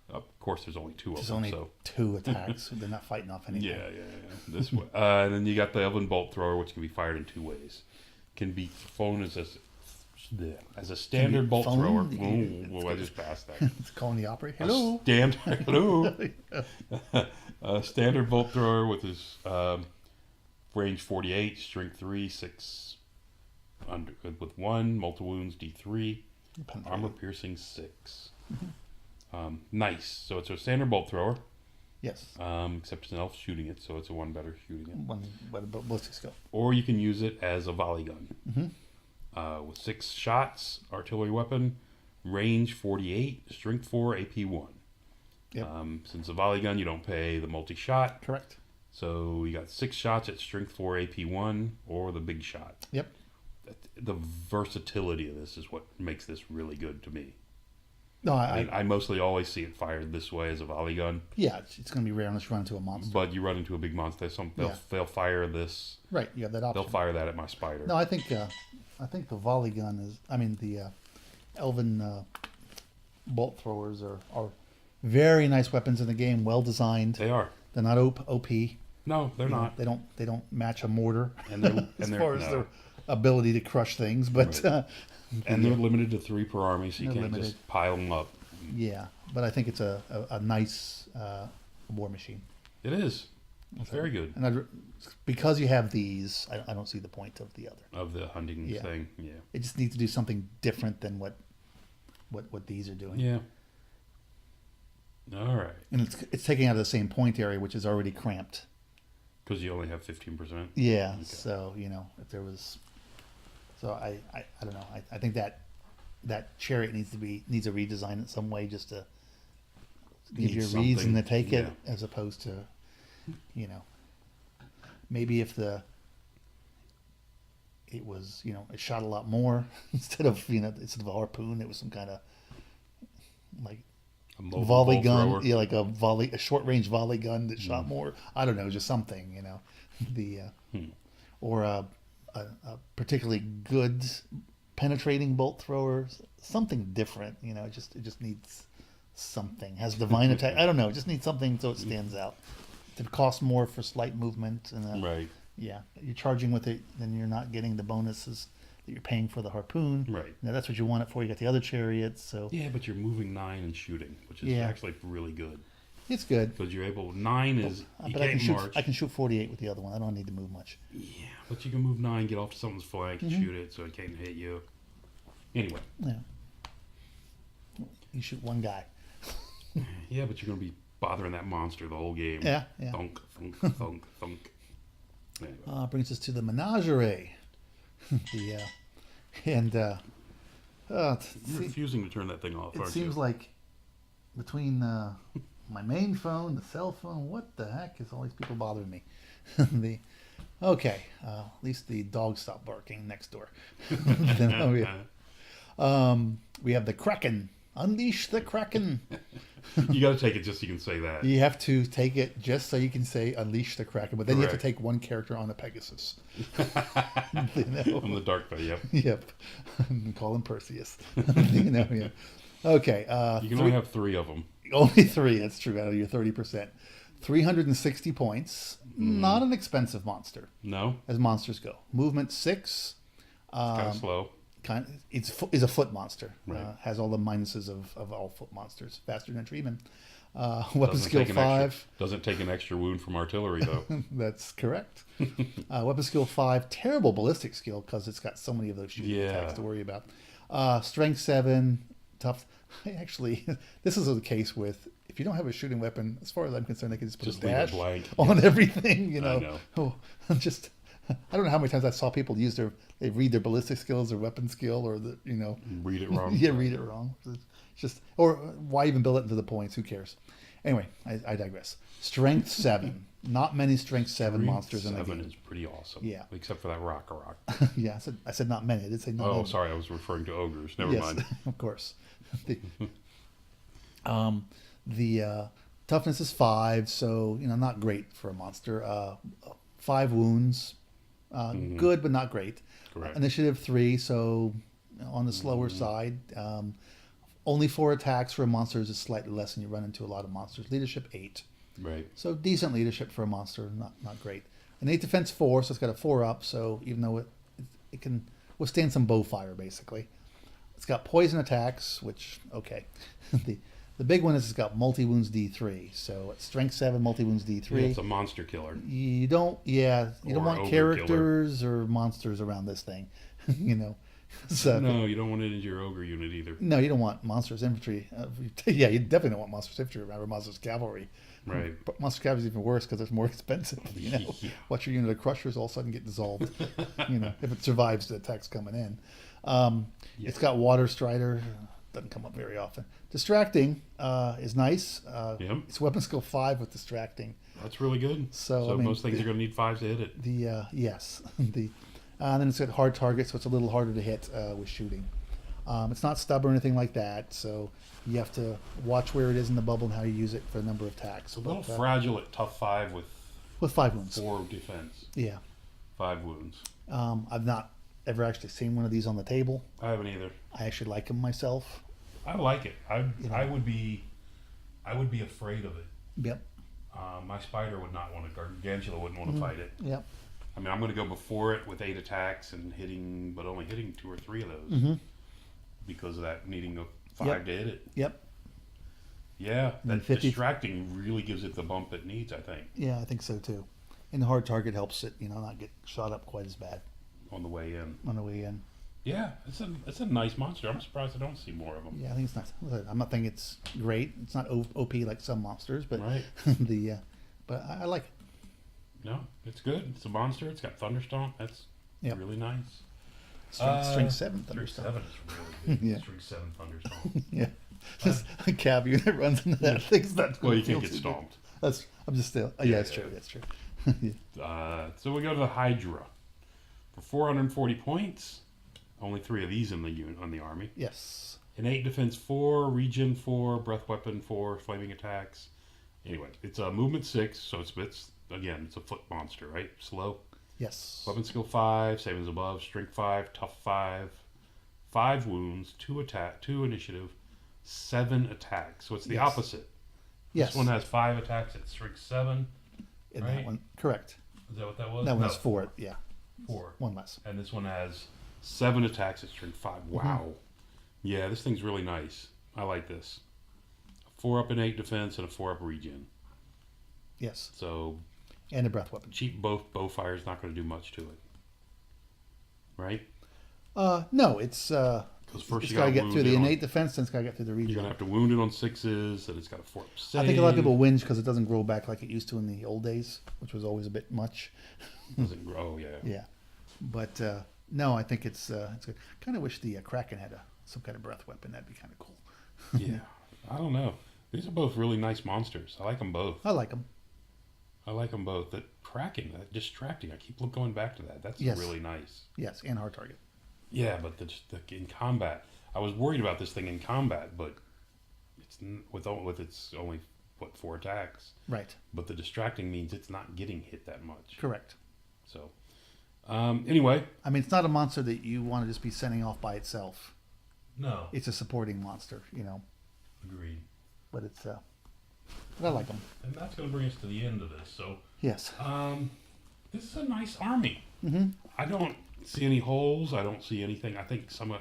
Of course, there's only 2 of them. There's only 2 attacks. They're not fighting off anything. Yeah. This way. And then you got the Elven Bolt Thrower, which can be fired in 2 ways. Can be flown as a standard bolt thrower. I just passed that. It's calling the operator. Hello. A standard bolt thrower with his range 48, strength 3, 6 with 1, multi wounds D3, armor piercing 6. Nice. So it's a standard bolt thrower. Yes. Except it's an elf shooting it, so it's a 1 better shooting it. 1 better ballistic skill. Or you can use it as a volley gun. With 6 shots, artillery weapon, range 48, strength 4, AP 1. Yep. Since a volley gun, you don't pay the multi-shot. Correct. So you got 6 shots at strength 4, AP 1, or the big shot. Yep. The versatility of this is what makes this really good to me. No, I mostly always see it fired this way as a volley gun. Yeah, it's going to be rare unless you run into a monster. But you run into a big monster, they'll fire this. Right, you have that option. They'll fire that at my spider. No, I think the volley gun is. I mean, the elven bolt throwers are very nice weapons in the game. Well designed. They are. They're not OP. No, they're not. They don't match a mortar. And they're as far as their ability to crush things, but. Right. And they're limited to 3 per army, so you can't just pile them up. Yeah, but I think it's a nice war machine. It is. It's very good. And because you have these, I don't see the point of the other. Of the hunting thing, yeah. It just needs to do something different than what these are doing. Yeah. All right. And it's taking out of the same point area, which is already cramped. Because you only have 15%? Yeah, okay. So, if there was... So I don't know. I think that chariot needs a redesign in some way just to give you a reason to take it, as opposed to, maybe if it was it shot a lot more instead of a harpoon, it was some kind of like a volley gun, like a short range volley gun that shot more. I don't know, just something, or a particularly good penetrating bolt thrower, something different. It just needs something. Has divine attack. I don't know. It just needs something so it stands out. It costs more for slight movement, and right. Yeah, you're charging with it, then you're not getting the bonuses that you're paying for the harpoon. Right. Now that's what you want it for. You got the other chariots, so Yeah, but you're moving 9 and shooting, which is actually really good. it's good. Because you're able 9 is you But can't march. I can shoot 48 with the other one. I don't need to move much. Yeah, but you can move 9, get off to someone's flank, and shoot it, so it can't hit you. Anyway. Yeah. You shoot one guy. Yeah, but you're going to be bothering that monster the whole game. Yeah. Thunk, thunk, thunk, thunk. Anyway. Brings us to the menagerie. You're refusing to turn that thing off, it aren't seems you? like between my main phone, the cell phone, what the heck is all these people bothering me? At least the dog stopped barking next door. We have the Kraken. Unleash the Kraken. You got to take it just so you can say that. You have to take it just so you can say unleash the Kraken, but then you have to Correct. take one character on the Pegasus. On the dark bay, yep. Yep. And call him Perseus. Yeah. Okay. You can only have 3 of them. Only 3, that's true, out of your 30%. 360 points. Not an expensive monster. No. As monsters go. Movement 6. Kind of slow. Is a foot monster. Right. Has all the minuses of all foot monsters. Faster than Treeman. Weapon skill 5. Doesn't take an extra wound from artillery, though. That's correct. Weapon skill 5. Terrible ballistic skill because it's got so many of those shooting attacks to worry about. Strength 7. Tough. Actually, this is the case with, if you don't have a shooting weapon, as far as I'm concerned, they can just put a dash on everything, I know. Oh, I don't know how many times I saw people they read their ballistic skills or weapon skill or Read it wrong. Yeah, read it wrong. It's just, or why even build it into the points? Who cares? Anyway, I digress. Strength 7. Not many strength 7 monsters in the game. 7 is pretty awesome. Yeah. Except for that rock. Yeah, I said not many. I did say not. Oh, sorry, I was referring to ogres. Never mind. Of course. The toughness is 5, so not great for a monster. 5 wounds, good but not great. Correct. Initiative 3, so on the slower side. Only 4 attacks for a monster is slightly less than you run into a lot of monsters. Leadership 8, Right. so decent leadership for a monster, not great. Innate defense 4, so it's got a 4 up. So even though it can withstand some bow fire, basically. It's got poison attacks, which, okay. The big one is it's got multi-wounds D3. So it's strength 7, multi-wounds D3. Yeah, it's a monster killer. You don't want characters or monsters around this thing. So, no, you don't want it in your ogre unit either. No, you don't want monsters infantry. Yeah, you definitely don't want monsters infantry around monsters cavalry. Right. But monster cavalry is even worse because it's more expensive. Yeah. Watch your unit of crushers all of a sudden get dissolved. If it survives the attacks coming in. It's got water strider. Doesn't come up very often. Distracting is nice. It's weapon skill 5 with distracting. That's really good. So most things are going to need 5s to hit it. Yes. Then it's got hard target, so it's a little harder to hit with shooting. It's not stubborn or anything like that, so you have to watch where it is in the bubble and how you use it for a number of attacks. It's a little fragile at tough 5 with 5 wounds. 4 defense. Yeah. 5 wounds. I've not ever actually seen one of these on the table. I haven't either. I actually like them myself. I like it. I would be afraid of it. Yep. My spider would not want to. Gargantula wouldn't want to fight it. Yep. I mean, I'm going to go before it with 8 attacks and only hitting 2 or 3 of those because of that needing a 5 to hit it. Yep. Yeah, that distracting really gives it the bump it needs, I think. Yeah, I think so too. And the hard target helps it, not get shot up quite as bad on the way in. Yeah, it's a nice monster. I'm surprised I don't see more of them. Yeah, I think it's nice. I'm not thinking it's great. It's not OP like some monsters, but right. But I like it. No, it's good. It's a monster. It's got Thunderstomp. That's really nice. Strength 7 Thunderstomp. Strength 7 is really good. Yeah. Strength 7 Thunderstomp. Yeah. Just a cab unit runs into that thing. Well, you can't get stomped. I'm just still. That's true. That's true. So we go to the Hydra for 440 points. Only 3 of these in the unit on the army. Yes. Innate defense 4, regen 4, breath weapon 4, flaming attacks. Anyway, it's a movement 6, so it's a foot monster, right? Slow. Yes. Weapon skill 5, savings above, strength 5, tough 5, 5 wounds, 2 initiative, 7 attacks. So it's the opposite. Yes. This one has 5 attacks at strength 7. In that one, correct. Is that what that was? That one's 4. Yeah. 4. 1 less. And this one has 7 attacks. It's turn 5. Wow. Mm-hmm. Yeah, this thing's really nice. I like this. 4 up and 8 defense and a 4 up regen. Yes. So. And a breath weapon. Cheap bow fire is not going to do much to it. Right? No, it's first got to get through the innate defense, then it's got to get through the regen. You're going to have to wound it on 6s, and it's got a 4 up save. I think a lot of people whinge because it doesn't grow back like it used to in the old days, which was always a bit much. Doesn't grow, yeah. Yeah. But, no, I think it's good. Kind of wish the Kraken had some kind of breath weapon. That'd be kind of cool. Yeah. I don't know. These are both really nice monsters. I like them both. I like them. I like them both. That Kraken, that distracting. I keep going back to that. That's really nice. Yes, and hard target. Yeah, but in combat, I was worried about this thing in combat, but it's with its only 4 attacks. Right. But the distracting means it's not getting hit that much. Correct. So, anyway, I mean, it's not a monster that you want to just be sending off by itself. No. It's a supporting monster, you know. Agreed. But it's but I like them. And that's going to bring us to the end of this. So yes. This is a nice army. Mm-hmm. I don't see any holes. I don't see anything. I think a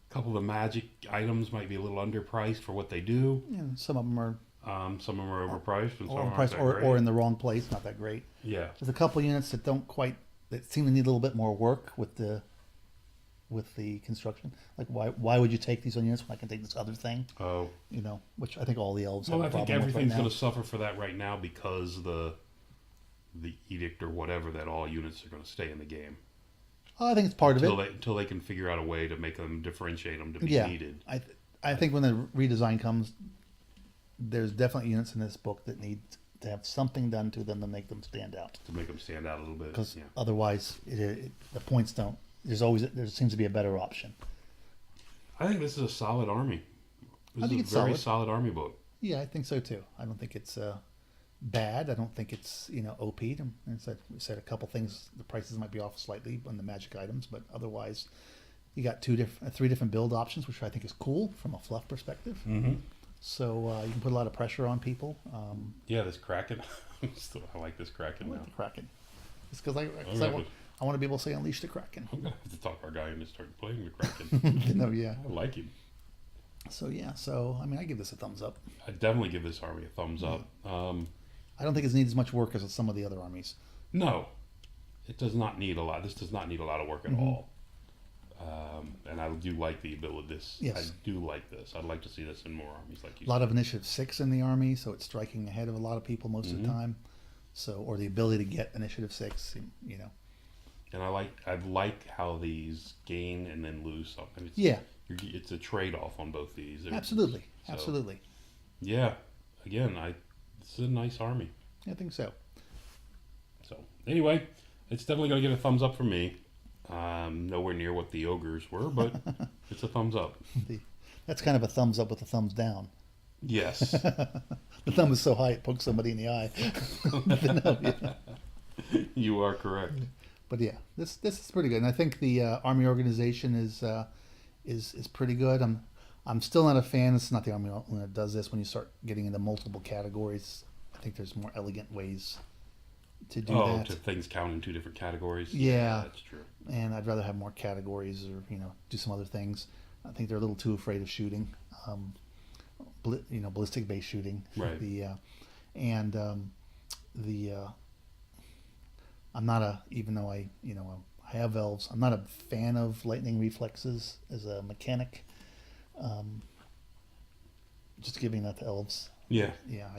couple of the magic items might be a little underpriced for what they do. Yeah, some of them are overpriced, and some overpriced or in the wrong place. Not that great. Yeah. There's a couple units that that seem to need a little bit more work with the construction. Like why would you take these on units when I can take this other thing? Oh. You know, which I think all the elves have a problem with. Well, I think everything's going to suffer for that right now because the edict or whatever that all units are going to stay in the game. I think it's part of it. Until they can figure out a way to make them differentiate them to be needed. I think when the redesign comes, there's definitely units in this book that need to have something done to them to make them stand out. To make them stand out a little bit. Because otherwise, the points don't. There seems to be a better option. I think this is a solid army. This is a very solid army book. Yeah, I think so too. I don't think it's bad. I don't think it's OP. And we said a couple things. The prices might be off slightly on the magic items, but otherwise, you got 3 different build options, which I think is cool from a fluff perspective. Mm-hmm. So you can put a lot of pressure on people. Yeah, this Kraken. I like this Kraken. I like the Kraken. It's because I want to be able to say unleash the Kraken. I'm gonna have to talk our guy into start playing the Kraken. No, yeah, I like him. So I mean, I give this a thumbs up. I definitely give this army a thumbs up. I don't think it needs as much work as some of the other armies. No, it does not need a lot. This does not need a lot of work at all. And I do like the ability. Yes. I do like this. I'd like to see this in more armies, like you said. A lot of initiative 6 in the army, so it's striking ahead of a lot of people most of the time. So, or the ability to get initiative 6, And I like how these gain and then lose something. It's a trade-off on both these. Absolutely. Yeah. Again, this is a nice army. I think so. So anyway, it's definitely going to get a thumbs up from me. Nowhere near what the ogres were, but it's a thumbs up. That's kind of a thumbs up with a thumbs down. Yes. The thumb is so high it pokes somebody in the eye. You are correct. But yeah, this is pretty good, and I think the army organization is pretty good. I'm still not a fan. It's not the army that does this. When you start getting into multiple categories, I think there's more elegant ways to do that. To things count in 2 different categories. Yeah, that's true. And I'd rather have more categories, or do some other things. I think they're a little too afraid of shooting, ballistic based shooting. Right. I'm not even though I have elves, I'm not a fan of lightning reflexes as a mechanic. Just giving that to elves. Yeah. Yeah.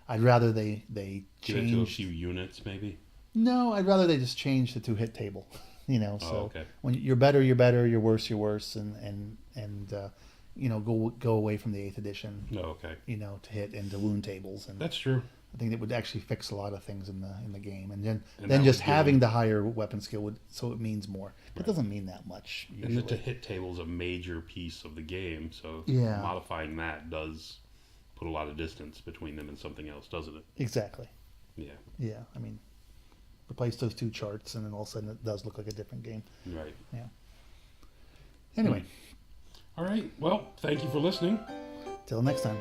I'd rather they change to a few units, maybe. No, I'd rather they just change the 2-hit table. Okay. When you're better, you're better. You're worse, you're worse, and go away from the 8th edition. Oh, okay. To hit into wound tables, and that's true. I think that would actually fix a lot of things in the game, and then just having the higher weapon skill so it means more. Right. It doesn't mean that much. Usually. And the hit table is a major piece of the game, so modifying that does put a lot of distance between them and something else, doesn't it? Exactly. Yeah. Yeah. I mean, replace those 2 charts, and then all of a sudden it does look like a different game. Right. Yeah. Anyway. All right. Well, thank you for listening. Till next time.